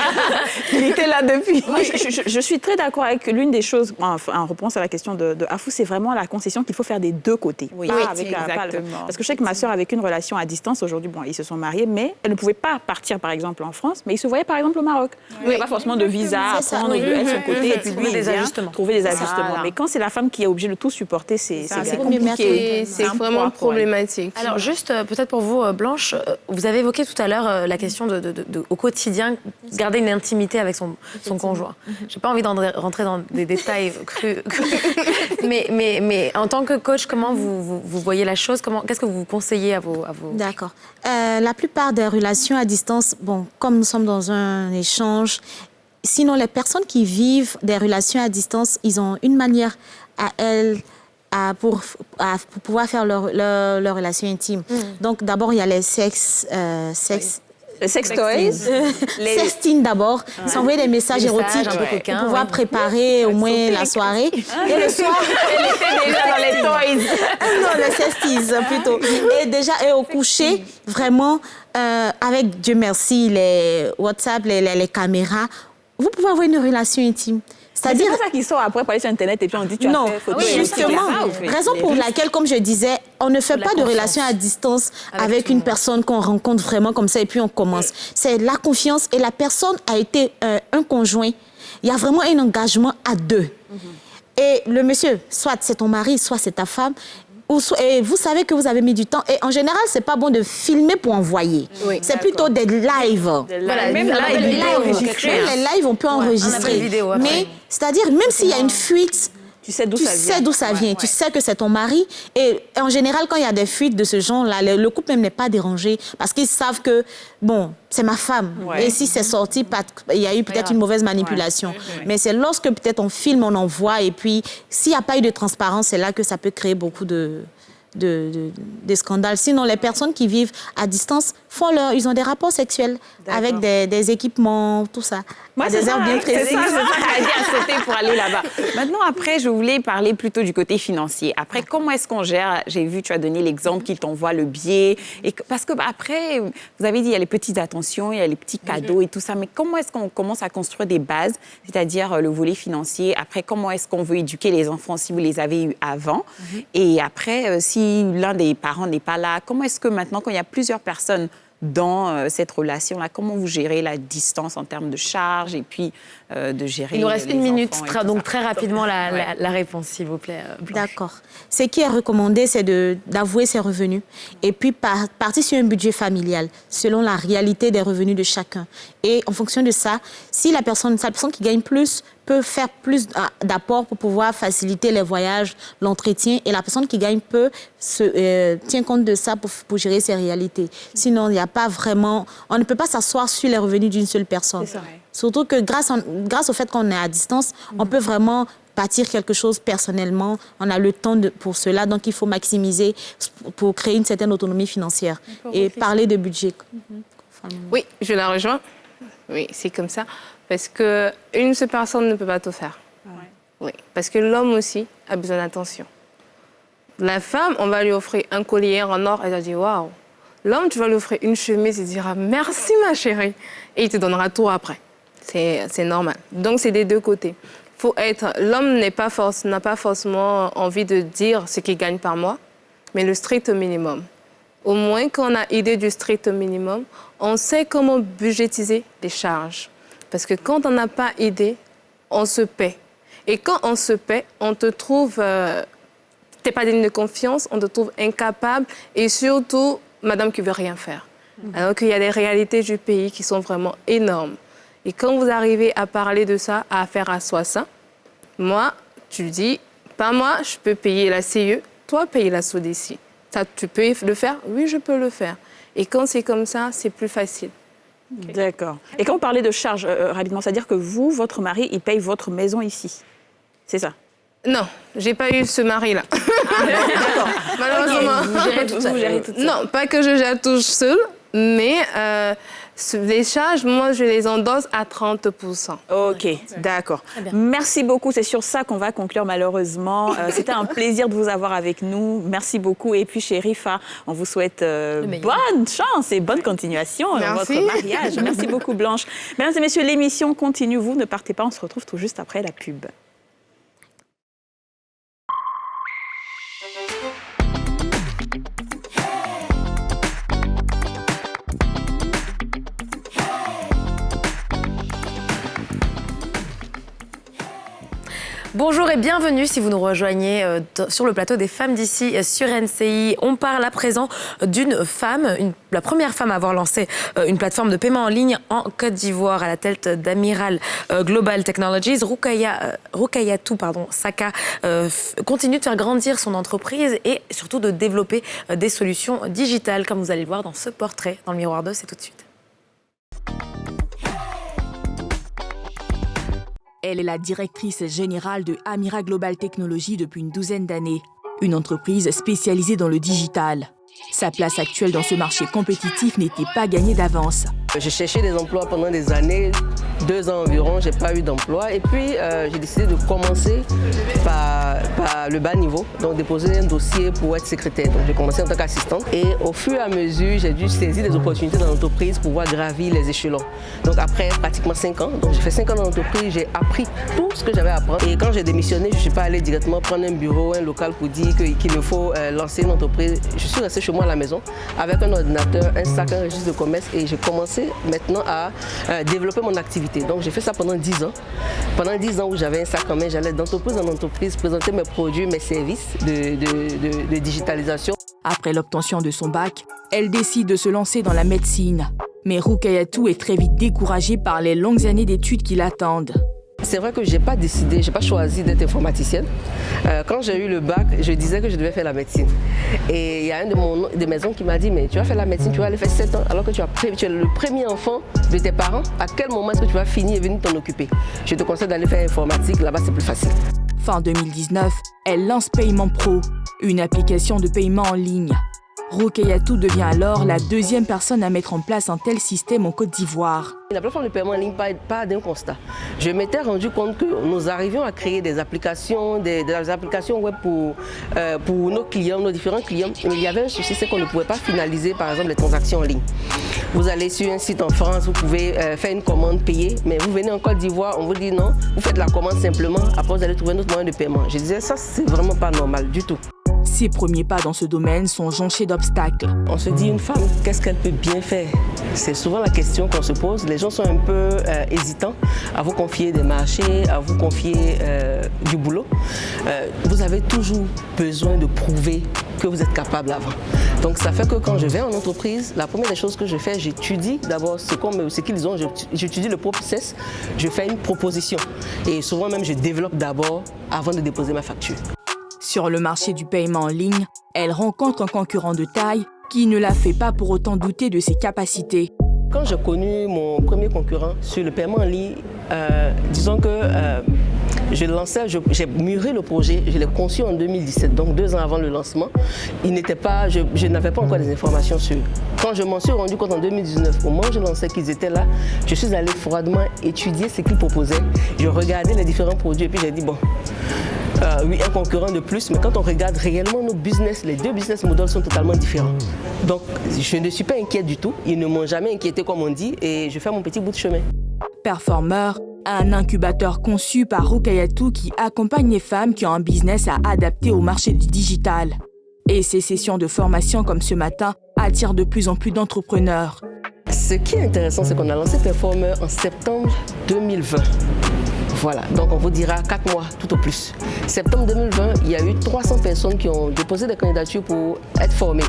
Il était là depuis. Moi, je suis très d'accord avec l'une des choses, en réponse à la question de Afou, c'est vraiment la concession qu'il faut faire des deux côtés. Oui, exactement. Parce que je sais que ma sœur a vécu une relation à distance. Aujourd'hui, bon, ils se sont mariés, mais elle ne pouvait pas partir, par exemple, en France, mais ils se voyaient, par exemple, au Maroc. Il n'y a pas forcément de visa à prendre de son côté. Et puis lui, il vient trouver des ajustements. Mais quand c'est la femme qui est obligée de tout supporter, c'est compliqué. C'est vraiment problématique. Alors, juste, peut-être pour vous, Blanche, vous avez évoqué tout à l'heure la question au quotidien, garder une intimité avec son conjoint. Je n'ai pas envie de rentrer dans des détails crus. mais en tant que coach, comment vous voyez la chose? Qu'est-ce que vous conseillez à vos... D'accord. La plupart des relations à distance, bon, comme nous sommes dans un échange, sinon les personnes qui vivent des relations à distance, ils ont une manière à elles pour pouvoir faire leur relation intime. Donc, d'abord, il y a les sex toys. Sexting d'abord, s'envoyer des messages érotiques pour pouvoir préparer au moins la soirée. Et le soir... Elle était déjà dans les toys. Non, les sexties plutôt. Et au coucher, vraiment, avec Dieu merci, les WhatsApp, les caméras, vous pouvez avoir une relation intime. C'est-à-dire... C'est pas ça qui sort après pour aller sur Internet et puis on dit tu as fait photo. Non, justement. Raison pour laquelle, comme je disais, on ne fait pas de relation à distance avec une personne qu'on rencontre vraiment comme ça et puis on commence. C'est la confiance et la personne a été un conjoint. Il y a vraiment un engagement à deux. Et le monsieur, soit c'est ton mari, soit c'est ta femme. Et vous savez que vous avez mis du temps. Et en général, c'est pas bon de filmer pour envoyer. C'est plutôt des lives. Voilà, même les lives, on peut enregistrer. Mais c'est-à-dire, même s'il y a une fuite, tu sais d'où ça vient. Tu sais que c'est ton mari. Et en général, quand il y a des fuites de ce genre-là, le couple même n'est pas dérangé parce qu'ils savent que, bon, c'est ma femme. Et si c'est sorti, il y a eu peut-être une mauvaise manipulation. Mais c'est lorsque peut-être on filme, on envoie, et puis s'il n'y a pas eu de transparence, c'est là que ça peut créer beaucoup de scandales. Sinon, les personnes qui vivent à distance ils ont des rapports sexuels avec des équipements, tout ça. Moi, des heures bien précises. C'est ça à sauter pour aller là-bas. Maintenant, après, je voulais parler plutôt du côté financier. Après, comment est-ce qu'on gère? J'ai vu, tu as donné l'exemple qu'il t'envoie le billet. Parce que après, vous avez dit, il y a les petites attentions, il y a les petits cadeaux et tout ça. Mais comment est-ce qu'on commence à construire des bases, c'est-à-dire le volet financier? Après, comment est-ce qu'on veut éduquer les enfants si vous les avez eus avant? Et après, si l'un des parents n'est pas là, comment est-ce que maintenant, quand il y a plusieurs personnes dans cette relation-là, comment vous gérez la distance en termes de charges et puis de gérer Il nous reste une minute, donc ça. très rapidement la réponse, s'il vous plaît. D'accord. Ce qui est recommandé, c'est d'avouer ses revenus et puis partir sur un budget familial selon la réalité des revenus de chacun. Et en fonction de ça, si la personne qui gagne plus peut faire plus d'apports pour pouvoir faciliter les voyages, l'entretien, et la personne qui gagne peu tient compte de ça pour gérer ses réalités. Sinon, il n'y a pas vraiment... On ne peut pas s'asseoir sur les revenus d'une seule personne. C'est ça. Surtout que grâce au fait qu'on est à distance, on peut vraiment bâtir quelque chose personnellement. On a le temps pour cela, donc il faut maximiser pour créer une certaine autonomie financière et parler de budget. Oui, je la rejoins. Oui, c'est comme ça. Parce qu'une seule personne ne peut pas tout faire. Oui, parce que l'homme aussi a besoin d'attention. La femme, on va lui offrir un collier en or, elle va dire waouh. L'homme, tu vas lui offrir une chemise, il dira merci ma chérie. Et il te donnera tout après. C'est normal. Donc c'est des deux côtés. L'homme n'a pas forcément envie de dire ce qu'il gagne par mois, mais le strict minimum. Au moins, quand on a idée du strict minimum, on sait comment budgétiser les charges. Parce que quand on n'a pas idée, on se paie. Et quand on se paie, on te trouve... t'es pas digne de confiance, on te trouve incapable et surtout, madame qui veut rien faire. Alors qu'il y a des réalités du pays qui sont vraiment énormes. Et quand vous arrivez à parler de ça, à faire asseoir ça, moi, tu dis, pas moi, je peux payer la CE, toi, paye la SODECI. Ça, tu peux le faire? Oui, je peux le faire. Et quand c'est comme ça, c'est plus facile. D'accord. Et quand vous parlez de charges, rapidement, c'est-à-dire que vous, votre mari, il paye votre maison ici. C'est ça? Non, j'ai pas eu ce mari-là. D'accord. Malheureusement. Vous gérez toute seule. Non, pas que je gère tout seule, mais les charges, moi, je les endosse à 30%. Ok, d'accord. Merci beaucoup. C'est sur ça qu'on va conclure, malheureusement. C'était un plaisir de vous avoir avec nous. Merci beaucoup. Et puis, chez Rifa, on vous souhaite bonne chance et bonne continuation dans votre mariage. Merci beaucoup, Blanche. Mesdames et messieurs, l'émission continue. Vous ne partez pas. On se retrouve tout juste après la pub. Bonjour et bienvenue si vous nous rejoignez sur le plateau des Femmes d'ici sur NCI. On parle à présent d'une femme, la première femme à avoir lancé une plateforme de paiement en ligne en Côte d'Ivoire à la tête d'Amiral Global Technologies. Rukayatou Saka continue de faire grandir son entreprise et surtout de développer des solutions digitales, comme vous allez le voir dans ce portrait. Dans le miroir 2, c'est tout de suite. Elle est la directrice générale de Amira Global Technologies depuis une douzaine d'années, une entreprise spécialisée dans le digital. Sa place actuelle dans ce marché compétitif n'était pas gagnée d'avance. J'ai cherché des emplois pendant des années, 2 ans environ, je n'ai pas eu d'emploi. Et puis, j'ai décidé de commencer par le bas niveau, donc déposer un dossier pour être secrétaire. Donc, j'ai commencé en tant qu'assistante. Et au fur et à mesure, j'ai dû saisir des opportunités dans l'entreprise pour pouvoir gravir les échelons. Donc, après pratiquement 5 ans, donc j'ai fait 5 ans dans l'entreprise, j'ai appris tout ce que j'avais à apprendre. Et quand j'ai démissionné, je ne suis pas allée directement prendre un bureau, un local pour dire qu'il me faut lancer une entreprise. Je suis restée chez moi à la maison avec un ordinateur, un sac, un registre de commerce et j'ai commencé maintenant à développer mon activité. Donc j'ai fait ça pendant 10 ans. Pendant 10 ans où j'avais un sac en main, j'allais d'entreprise en entreprise présenter mes produits, mes services de digitalisation. Après l'obtention de son bac, elle décide de se lancer dans la médecine. Mais Rukayatou est très vite découragée par les longues années d'études qui l'attendent. C'est vrai que je n'ai pas décidé, je n'ai pas choisi d'être informaticienne. Quand j'ai eu le bac, je disais que je devais faire la médecine. Et il y a un de mes oncles qui m'a dit, mais tu vas faire la médecine, tu vas aller faire 7 ans, alors que tu es le premier enfant de tes parents. À quel moment est-ce que tu vas finir et venir t'en occuper? Je te conseille d'aller faire informatique, là-bas c'est plus facile. Fin 2019, elle lance Paiement Pro, une application de paiement en ligne. Rukayatou devient alors la 2e personne à mettre en place un tel système en Côte d'Ivoire. La plateforme de paiement en ligne part d'un constat. Je m'étais rendu compte que nous arrivions à créer des applications, des applications web pour nos clients, nos différents clients. Mais il y avait un souci, c'est qu'on ne pouvait pas finaliser par exemple les transactions en ligne. Vous allez sur un site en France, vous pouvez faire une commande, payer, mais vous venez en Côte d'Ivoire, on vous dit non, vous faites la commande simplement, après vous allez trouver un autre moyen de paiement. Je disais ça, c'est vraiment pas normal du tout. Ses premiers pas dans ce domaine sont jonchés d'obstacles. On se dit, une femme, qu'est-ce qu'elle peut bien faire? C'est souvent la question qu'on se pose. Les gens sont un peu hésitants à vous confier des marchés, à vous confier du boulot. Vous avez toujours besoin de prouver que vous êtes capable avant. Donc ça fait que quand je vais en entreprise, la première des choses que je fais, j'étudie d'abord ce qu'ils ont, j'étudie le process, je fais une proposition. Et souvent même, je développe d'abord avant de déposer ma facture. Sur le marché du paiement en ligne, elle rencontre un concurrent de taille qui ne la fait pas pour autant douter de ses capacités. Quand j'ai connu mon premier concurrent sur le paiement en ligne, disons que j'ai mûri le projet, je l'ai conçu en 2017, donc 2 ans avant le lancement. Je n'avais pas encore des informations sur. Quand je m'en suis rendu compte en 2019, au moment où je lançais qu'ils étaient là, je suis allée froidement étudier ce qu'ils proposaient. Je regardais les différents produits et puis j'ai dit bon. Oui, un concurrent de plus, mais quand on regarde réellement nos business, les 2 business models sont totalement différents. Donc, je ne suis pas inquiète du tout. Ils ne m'ont jamais inquiété, comme on dit, et je fais mon petit bout de chemin. Performer, un incubateur conçu par Rukayatou qui accompagne les femmes qui ont un business à adapter au marché du digital. Et ces sessions de formation comme ce matin attirent de plus en plus d'entrepreneurs. Ce qui est intéressant, c'est qu'on a lancé Performer en septembre 2020. Voilà, donc on vous dira 4 mois tout au plus. Septembre 2020, il y a eu 300 personnes qui ont déposé des candidatures pour être formées.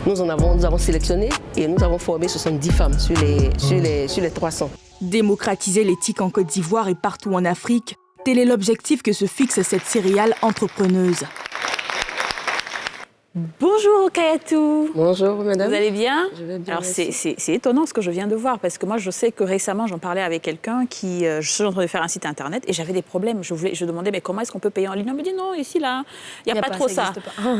Nous avons sélectionné et nous avons formé 70 femmes sur les 300. Démocratiser l'éthique en Côte d'Ivoire et partout en Afrique, tel est l'objectif que se fixe cette céréale entrepreneuse. Bonjour Kayatou. Bonjour madame. Vous allez bien? Je vais bien. Alors c'est étonnant ce que je viens de voir parce que moi je sais que récemment j'en parlais avec quelqu'un qui je suis en train de faire un site internet et j'avais des problèmes. Je demandais mais comment est-ce qu'on peut payer en ligne? On me dit non, ici là, il n'y a pas trop ça.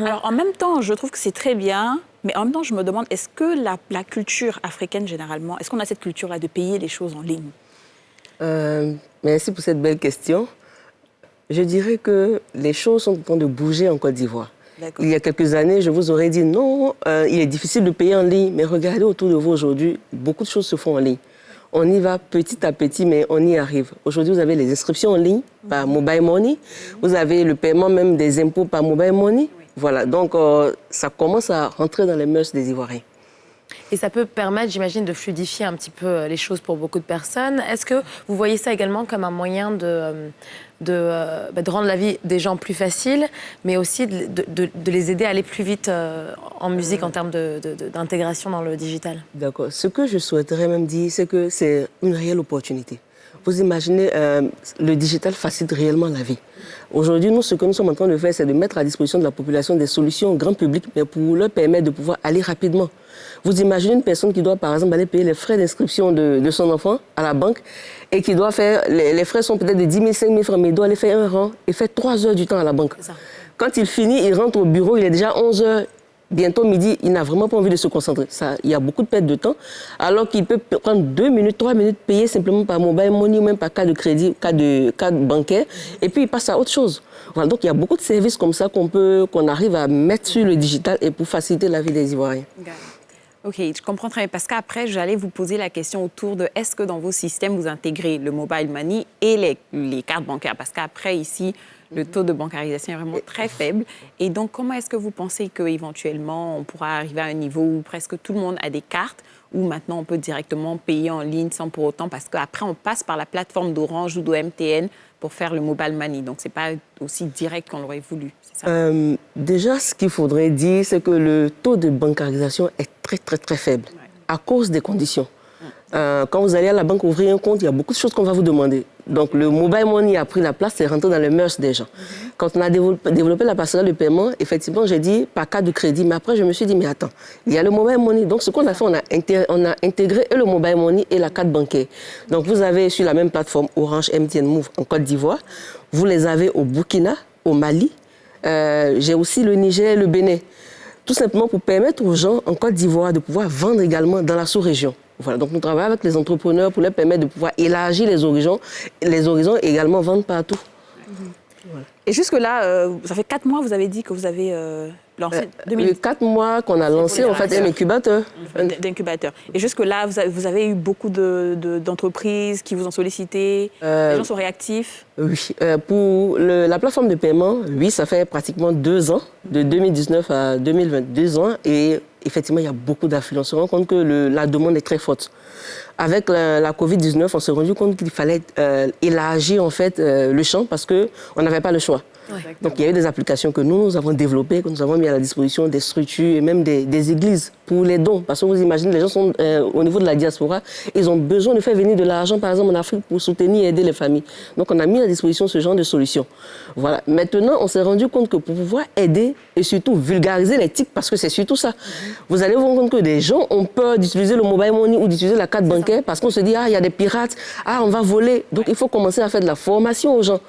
Alors en même temps, je trouve que c'est très bien, mais en même temps je me demande est-ce que la culture africaine généralement, est-ce qu'on a cette culture là de payer les choses en ligne? Merci pour cette belle question. Je dirais que les choses sont en train de bouger en Côte d'Ivoire. Il y a quelques années, je vous aurais dit non, il est difficile de payer en ligne, mais regardez autour de vous aujourd'hui, beaucoup de choses se font en ligne. On y va petit à petit, mais on y arrive. Aujourd'hui, vous avez les inscriptions en ligne par Mobile Money, vous avez le paiement même des impôts par Mobile Money. Voilà, donc ça commence à rentrer dans les mœurs des Ivoiriens. Et ça peut permettre, j'imagine, de fluidifier un petit peu les choses pour beaucoup de personnes. Est-ce que vous voyez ça également comme un moyen de rendre la vie des gens plus facile, mais aussi de les aider à aller plus vite en musique en termes d'intégration dans le digital? D'accord. Ce que je souhaiterais même dire, c'est que c'est une réelle opportunité. Vous imaginez, le digital facilite réellement la vie. Aujourd'hui, nous, ce que nous sommes en train de faire, c'est de mettre à disposition de la population des solutions au grand public, mais pour leur permettre de pouvoir aller rapidement. Vous imaginez une personne qui doit, par exemple, aller payer les frais d'inscription de son enfant à la banque et qui doit faire, les frais sont peut-être de 10 000, 5 000 francs, mais il doit aller faire un rang et faire 3 heures du temps à la banque. Quand il finit, il rentre au bureau, il est déjà 11 heures. Bientôt midi, il n'a vraiment pas envie de se concentrer. Il y a beaucoup de perte de temps, alors qu'il peut prendre 2 minutes, 3 minutes, payer simplement par mobile money ou même par carte de crédit, carte bancaire, et puis il passe à autre chose. Voilà, donc il y a beaucoup de services comme ça qu'on arrive à mettre sur le digital et pour faciliter la vie des Ivoiriens. Ok, je comprends très bien. Parce qu'après, j'allais vous poser la question autour de est-ce que dans vos systèmes, vous intégrez le mobile money et les cartes bancaires? Parce qu'après, ici, le taux de bancarisation est vraiment très faible. Et donc, comment est-ce que vous pensez qu'éventuellement, on pourra arriver à un niveau où presque tout le monde a des cartes, où maintenant on peut directement payer en ligne sans pour autant, parce qu'après, on passe par la plateforme d'Orange ou de MTN pour faire le mobile money. Donc, ce n'est pas aussi direct qu'on l'aurait voulu. C'est ça? Déjà, ce qu'il faudrait dire, c'est que le taux de bancarisation est très, très, très faible à cause des conditions. Quand vous allez à la banque ouvrir un compte, il y a beaucoup de choses qu'on va vous demander. Donc, le mobile money a pris la place, c'est rentré dans les mœurs des gens. Quand on a développé la passerelle de paiement, effectivement, j'ai dit par carte de crédit. Mais après, je me suis dit, mais attends, il y a le mobile money. Donc, ce qu'on a fait, on a intégré et le mobile money et la carte bancaire. Donc, vous avez sur la même plateforme Orange, MTN, Move en Côte d'Ivoire. Vous les avez au Burkina, au Mali. J'ai aussi le Niger et le Bénin. Tout simplement pour permettre aux gens en Côte d'Ivoire de pouvoir vendre également dans la sous-région. Voilà, donc nous travaillons avec les entrepreneurs pour leur permettre de pouvoir élargir les horizons et également vendre partout. Voilà. Et jusque-là, ça fait 4 mois, vous avez dit que vous avez lancé... 4 mois qu'on a lancé, en fait, un incubateur. D'incubateur. Et jusque-là, vous avez eu beaucoup d'entreprises qui vous ont sollicité, les gens sont réactifs? Oui. Pour la plateforme de paiement, oui, ça fait pratiquement 2 ans, de 2019 à 2022 ans, et effectivement, il y a beaucoup d'affluence. On se rend compte que la demande est très forte. Avec la Covid-19, on s'est rendu compte qu'il fallait élargir en fait, le champ parce qu'on n'avait pas le choix. Ouais. Donc, il y a eu des applications que nous avons développées, que nous avons mis à la disposition des structures et même des églises pour les dons. Parce que vous imaginez, les gens sont au niveau de la diaspora, ils ont besoin de faire venir de l'argent, par exemple, en Afrique pour soutenir et aider les familles. Donc, on a mis à disposition ce genre de solutions. Voilà. Maintenant, on s'est rendu compte que pour pouvoir aider et surtout vulgariser l'éthique, parce que c'est surtout ça, vous allez vous rendre compte que des gens ont peur d'utiliser le mobile money ou d'utiliser la carte bancaire parce qu'on se dit, il y a des pirates, on va voler. Donc, il faut commencer à faire de la formation aux gens.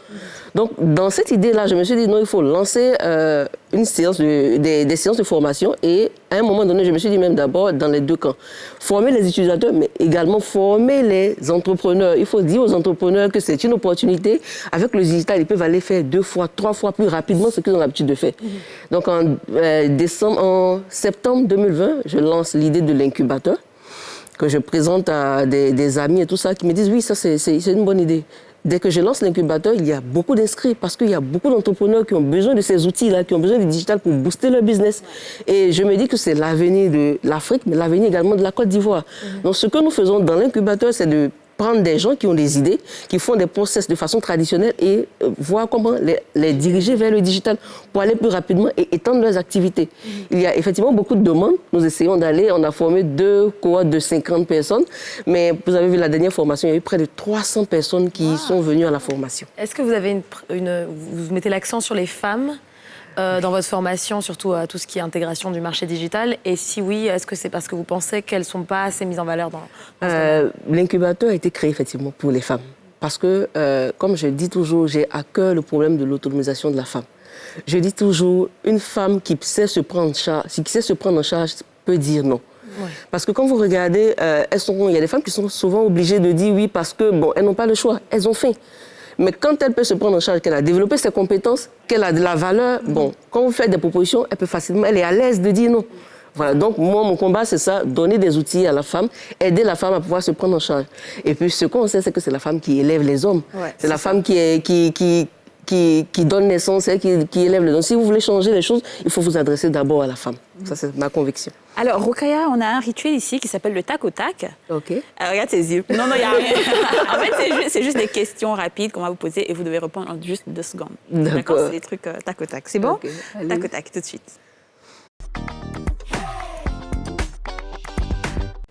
Donc, dans cette idée-là, je me suis dit, non, il faut lancer des séances de formation. Et à un moment donné, je me suis dit même d'abord, dans les 2 camps, former les utilisateurs, mais également former les entrepreneurs. Il faut dire aux entrepreneurs que c'est une opportunité. Avec le digital, ils peuvent aller faire 2 fois, 3 fois plus rapidement ce qu'ils ont l'habitude de faire. Donc, en septembre 2020, je lance l'idée de l'incubateur, que je présente à des amis et tout ça, qui me disent, oui, ça, c'est une bonne idée. Dès que je lance l'incubateur, il y a beaucoup d'inscrits parce qu'il y a beaucoup d'entrepreneurs qui ont besoin de ces outils-là, qui ont besoin du digital pour booster leur business. Et je me dis que c'est l'avenir de l'Afrique, mais l'avenir également de la Côte d'Ivoire. Donc ce que nous faisons dans l'incubateur, c'est de prendre des gens qui ont des idées, qui font des process de façon traditionnelle et voir comment les diriger vers le digital pour aller plus rapidement et étendre leurs activités. Il y a effectivement beaucoup de demandes. Nous essayons d'aller, on a formé 2 cohortes de 50 personnes, mais vous avez vu la dernière formation, il y a eu près de 300 personnes qui sont venues à la formation. Est-ce que vous avez vous mettez l'accent sur les femmes dans votre formation, surtout à tout ce qui est intégration du marché digital? Et si oui, est-ce que c'est parce que vous pensez qu'elles ne sont pas assez mises en valeur dans ce domaine? L'incubateur a été créé effectivement pour les femmes. Parce que, comme je dis toujours, j'ai à cœur le problème de l'autonomisation de la femme. Je dis toujours, une femme qui sait se prendre en charge, peut dire non. Ouais. Parce que quand vous regardez, il y a des femmes qui sont souvent obligées de dire oui parce que, bon, elles n'ont pas le choix, elles ont faim. Mais quand elle peut se prendre en charge, qu'elle a développé ses compétences, qu'elle a de la valeur, bon, quand vous faites des propositions, elle est à l'aise de dire non. Voilà, donc moi, mon combat, c'est ça, donner des outils à la femme, aider la femme à pouvoir se prendre en charge. Et puis, ce qu'on sait, c'est que c'est la femme qui élève les hommes. Ouais, c'est la femme qui donne naissance, qui élève les hommes. Si vous voulez changer les choses, il faut vous adresser d'abord à la femme. Ça, c'est ma conviction. Alors, Rokhaya, on a un rituel ici qui s'appelle le tac au tac. OK. Regarde ses yeux. Non, il n'y a rien. En fait, c'est juste des questions rapides qu'on va vous poser et vous devez répondre en juste 2 secondes. D'accord. C'est des trucs tac au tac. C'est bon? Okay. Tac au tac, tout de suite.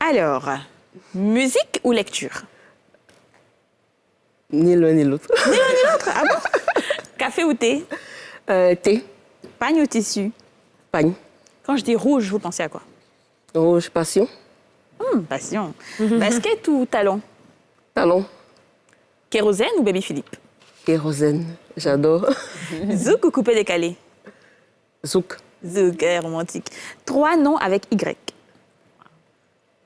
Alors, musique ou lecture? Ni l'un ni l'autre. Ni l'un ni l'autre? Ah bon? Café ou thé? Thé. Pagne ou tissu? Pagne. Quand je dis rouge, vous pensez à quoi? Rouge, passion. Passion. Basket ou talon? Talon. Kérosène ou Baby Philippe? Kérosène, j'adore. Zouk ou coupé décalé? Zouk. Zouk, romantique. 3 noms avec Y.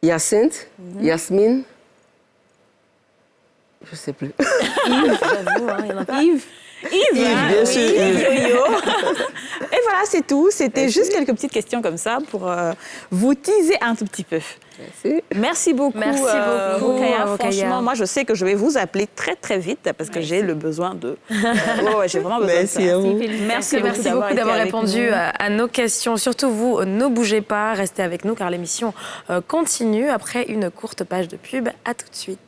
Hyacinthe, Yasmine. Je ne sais plus. Yves, j'avoue, il y en a pas. Yves, bien sûr. Yo-yo. Et voilà, c'est tout. C'était juste quelques petites questions comme ça pour vous teaser un tout petit peu. Merci beaucoup. Merci beaucoup, Rokhaya. Franchement, moi, je sais que je vais vous appeler très, très vite parce que j'ai le besoin de... j'ai vraiment besoin de ça. Merci beaucoup d'avoir répondu à nos questions. Surtout vous, ne bougez pas, restez avec nous car l'émission continue après une courte page de pub. À tout de suite.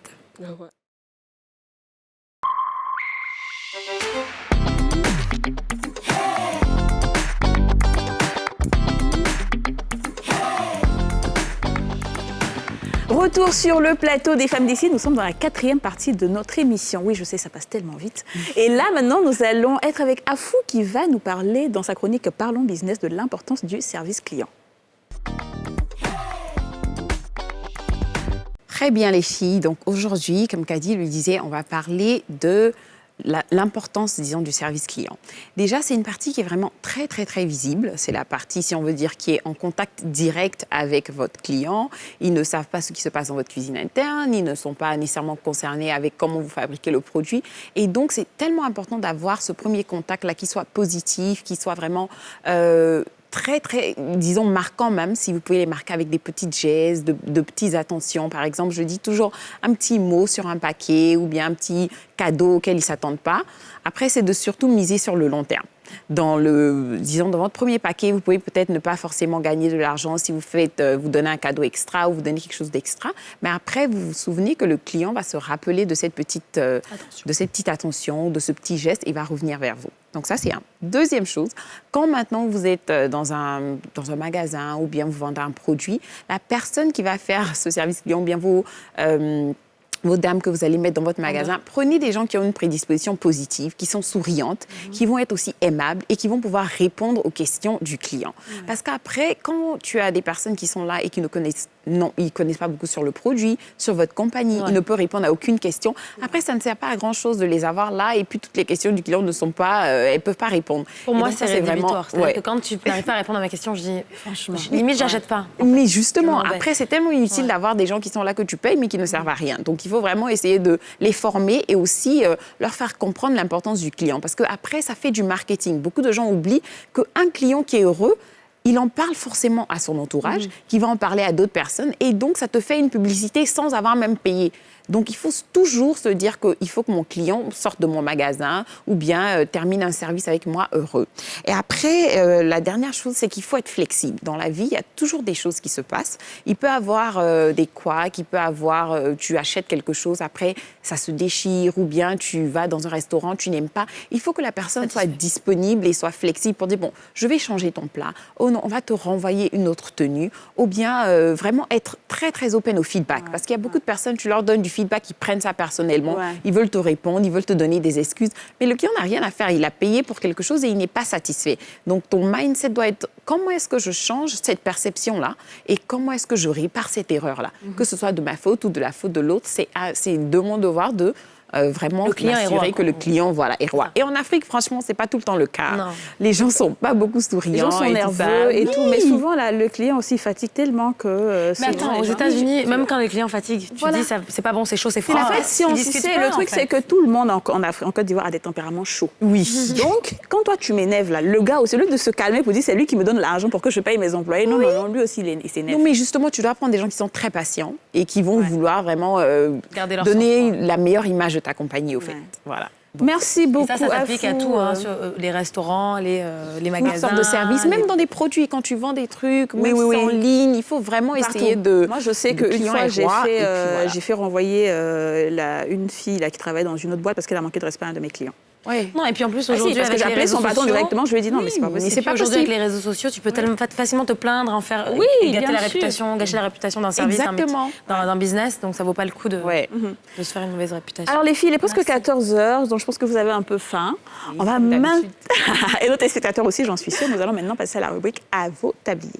Retour sur le plateau des Femmes d'ici. Nous sommes dans la 4e partie de notre émission. Oui, je sais, ça passe tellement vite. Et là, maintenant, nous allons être avec Afou qui va nous parler dans sa chronique Parlons Business de l'importance du service client. Très bien les filles. Donc aujourd'hui, comme Kadi le disait, on va parler de l'importance, disons, du service client. Déjà, c'est une partie qui est vraiment très, très, très visible. C'est la partie, si on veut dire, qui est en contact direct avec votre client. Ils ne savent pas ce qui se passe dans votre cuisine interne. Ils ne sont pas nécessairement concernés avec comment vous fabriquez le produit. Et donc, c'est tellement important d'avoir ce premier contact-là qui soit positif, qui soit vraiment... très, très, disons, marquant même, si vous pouvez les marquer avec des petites gestes, de petites attentions. Par exemple, je dis toujours un petit mot sur un paquet ou bien un petit cadeau auquel ils ne s'attendent pas. Après, c'est de surtout miser sur le long terme. Dans votre premier paquet, vous pouvez peut-être ne pas forcément gagner de l'argent si vous donnez un cadeau extra ou vous donnez quelque chose d'extra. Mais après, vous vous souvenez que le client va se rappeler de cette petite attention, de ce petit geste et va revenir vers vous. Donc ça, c'est un. Deuxième chose, quand maintenant vous êtes dans un magasin ou bien vous vendez un produit, la personne qui va faire ce service client, bien vos dames que vous allez mettre dans votre magasin, prenez des gens qui ont une prédisposition positive, qui sont souriantes, qui vont être aussi aimables et qui vont pouvoir répondre aux questions du client. Parce qu'après, quand tu as des personnes qui sont là et qui ils connaissent pas beaucoup sur le produit, sur votre compagnie, ils ne peuvent répondre à aucune question. Après, ça ne sert pas à grand-chose de les avoir là et puis toutes les questions du client ne sont pas, elles peuvent pas répondre. Pour moi, c'est rédhibitoire. C'est-à-dire que quand tu n'arrives pas à répondre à ma question, je dis, franchement, limite, j'achète pas. Mais justement, après, c'est tellement inutile d'avoir des gens qui sont là que tu payes mais qui ne servent à rien. Donc, il faut vraiment essayer de les former et aussi leur faire comprendre l'importance du client. Parce qu'après, ça fait du marketing. Beaucoup de gens oublient qu'un client qui est heureux, il en parle forcément à son entourage, qui va en parler à d'autres personnes. Et donc, ça te fait une publicité sans avoir même payé. Donc, il faut toujours se dire qu'il faut que mon client sorte de mon magasin ou bien termine un service avec moi heureux. Et après, la dernière chose, c'est qu'il faut être flexible. Dans la vie, il y a toujours des choses qui se passent. Il peut y avoir des couacs, il peut y avoir, tu achètes quelque chose, après, ça se déchire ou bien tu vas dans un restaurant, tu n'aimes pas. Il faut que la personne soit disponible et soit flexible pour dire, bon, je vais changer ton plat. Oh non, on va te renvoyer une autre tenue. Ou bien vraiment être très, très open au feedback. Parce qu'il y a beaucoup de personnes, tu leur donnes du feedback feedback, ils prennent ça personnellement. Ils veulent te répondre, ils veulent te donner des excuses. Mais le client n'a rien à faire. Il a payé pour quelque chose et il n'est pas satisfait. Donc, ton mindset doit être comment est-ce que je change cette perception-là et comment est-ce que je répare cette erreur-là. Que ce soit de ma faute ou de la faute de l'autre, c'est de mon devoir de vraiment m'assurer que le client est roi. Et en Afrique, franchement, c'est pas tout le temps le cas. Non. Les gens sont pas beaucoup souriants. Les gens sont nerveux et tout, mais souvent le client aussi fatigue tellement que... Mais attends, aux États-Unis, même quand le client fatigue, tu dis c'est pas bon, c'est chaud, c'est froid. La passion, le truc, c'est que tout le monde en Côte d'Ivoire a des tempéraments chauds. Oui. Donc, quand toi, tu m'énerves, là, le gars, au lieu de se calmer pour dire c'est lui qui me donne l'argent pour que je paye mes employés, non, lui aussi, il s'énerve. Non, mais justement, tu dois prendre des gens qui sont très patients et qui vont vouloir vraiment donner la meilleure image de ta compagnie, au fait. Voilà. Merci beaucoup. Et ça s'applique à tout, sur les restaurants, les magasins. Toutes sortes de services, même dans des produits, quand tu vends des trucs, même si c'est en ligne, il faut vraiment essayer de... Moi, je sais qu'une fois, j'ai fait renvoyer une fille qui travaille dans une autre boîte parce qu'elle a manqué de respect à un de mes clients. Oui. Non, et puis en plus, aujourd'hui, parce que j'ai appelé son patron directement, je lui ai dit non, mais c'est pas possible. Aujourd'hui, avec les réseaux sociaux, tu peux tellement facilement te plaindre, gâcher la réputation d'un service, d'un business, donc ça vaut pas le coup de se faire une mauvaise réputation. Alors les filles, il est presque 14h, donc je pense que vous avez un peu faim. On va et nos téléspectateurs aussi, j'en suis sûre. Nous allons maintenant passer à la rubrique à vos tabliers.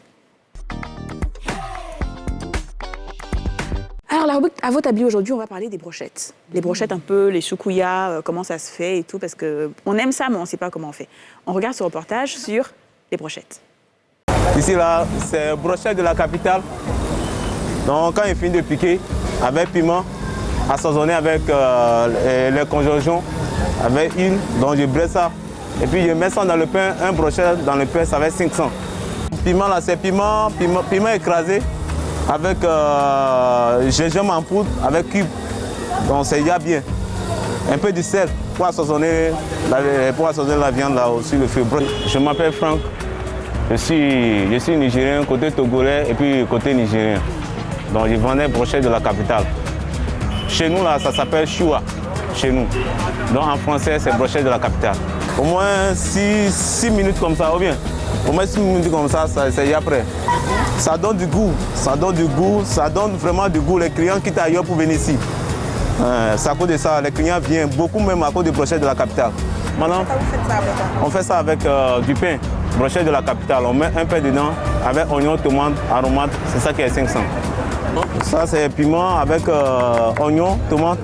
Alors, la rubrique à vos tabliers aujourd'hui, on va parler des brochettes. Les brochettes un peu, les choukouya, comment ça se fait et tout, parce qu'on aime ça, mais on ne sait pas comment on fait. On regarde ce reportage sur les brochettes. Ici, là, c'est brochette de la capitale. Donc, quand il finit de piquer, avec piment, assaisonné avec les conjoncions, avec huile, donc je braise ça. Et puis, je mets ça dans le pain, un brochette dans le pain, ça va être 500. Piment, là, c'est piment écrasé, avec gingembre en poudre, avec cube. Donc c'est déjà bien. Un peu de sel pour assaisonner la viande là aussi le feu. Je m'appelle Franck. Je suis nigérien, côté togolais et puis côté nigérien. Donc je vendais brochettes de la capitale. Chez nous là, ça s'appelle choua. Chez nous. Donc en français, c'est brochette de la capitale. Au moins 6 minutes comme ça, ou bien. Au moins 6 minutes comme ça, c'est déjà prêt. Ça donne du goût, ça donne vraiment du goût. Les clients quittent ailleurs pour venir ici. C'est à cause de ça, les clients viennent beaucoup même à cause des brochettes de la capitale. Maintenant, on fait ça avec du pain, brochette de la capitale. On met un peu dedans avec oignon, tomate, aromate, c'est ça qui est 500. Ça c'est piment avec oignon, tomate.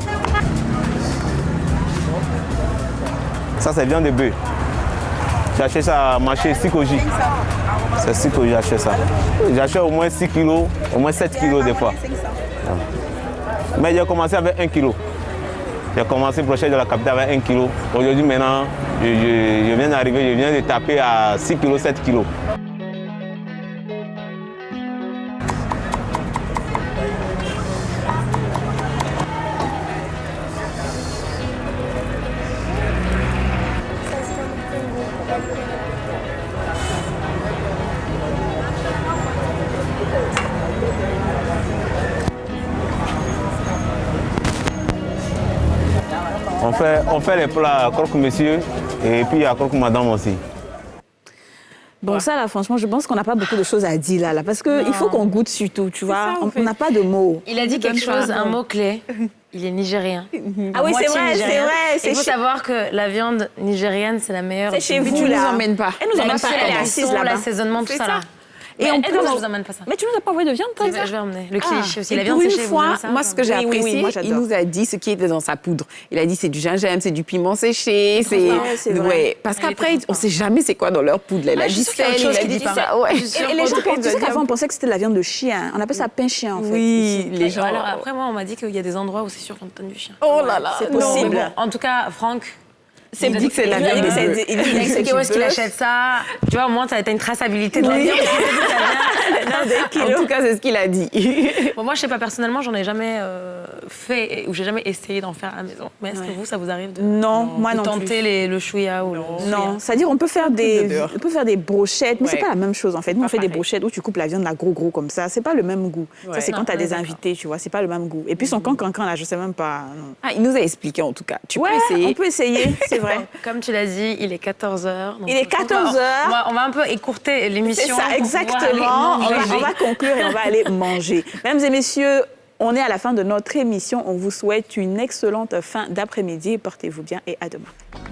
Ça c'est viande de bœuf. J'achète ça à marché Sikoji. C'est Sikoji, j'achète ça. J'achète au moins 6 kilos, au moins 7 kilos des fois. Mais j'ai commencé avec 1 kilo. J'ai commencé brochette de la capitale avec 1 kilo. Aujourd'hui, maintenant, je viens d'arriver, je viens de taper à 6 kilos, 7 kilos. On fait les plats croque-monsieur et puis à croque-madame aussi. Bon, ça, là, franchement, je pense qu'on n'a pas beaucoup de choses à dire, là parce qu'il faut qu'on goûte surtout, tu vois. On n'a pas de mots. Il a dit quelque chose, un mot-clé. Il est nigérien. Ah oui, c'est vrai. Il faut savoir que la viande nigérienne, c'est la meilleure. C'est chez vous, là. Tu nous emmènes pas. Elle nous emmène pas, elle est assise là-bas. L'assaisonnement, tout ça, là. Et en plus, je vous emmène pas ça. Mais tu nous as pas envoyé de viande, toi? Je vais emmener. Le cliché aussi. Et La viande, c'est chez vous. Moi, ce que j'ai apprécié, il nous a dit ce qui était dans sa poudre. Il a dit c'est du gingembre, c'est du piment séché, c'est vrai. Parce qu'après, on sait jamais c'est quoi dans leur poudre. Il a dit sel, il a dit ça. Et les gens, tu sais qu'avant, on pensait que c'était de la viande de chien. On appelle ça pain chien, en fait. Oui, les gens. Alors après, moi, on m'a dit qu'il y a des endroits où c'est sûr qu'on te donne du chien. Oh là là, c'est possible. En tout cas, Franck. Il dit que c'est la viande. Il a expliqué où est-ce qu'il achète ça. Tu vois, au moins, tu as une traçabilité de la viande. En tout cas, c'est ce qu'il a dit. Bon, moi, je sais pas, personnellement, j'en ai jamais fait ou j'ai jamais essayé d'en faire à la maison. Mais est-ce que vous, ça vous arrive de tenter le chouïa ou Non, c'est-à-dire on peut faire des brochettes, mais c'est pas la même chose en fait. Nous, on fait des brochettes où tu coupes la viande là gros comme ça. C'est pas le même goût. Ça, c'est quand tu as des invités, tu vois, c'est pas le même goût. Et puis son cancan là, je sais même pas. Ah, il nous a expliqué en tout cas. Tu peux essayer. On peut essayer, c'est vrai. Comme tu l'as dit, il est 14h. Il est 14h. On va un peu écourter l'émission. C'est ça, exactement. On va conclure et on va aller manger. Mesdames et messieurs, on est à la fin de notre émission. On vous souhaite une excellente fin d'après-midi. Portez-vous bien et à demain.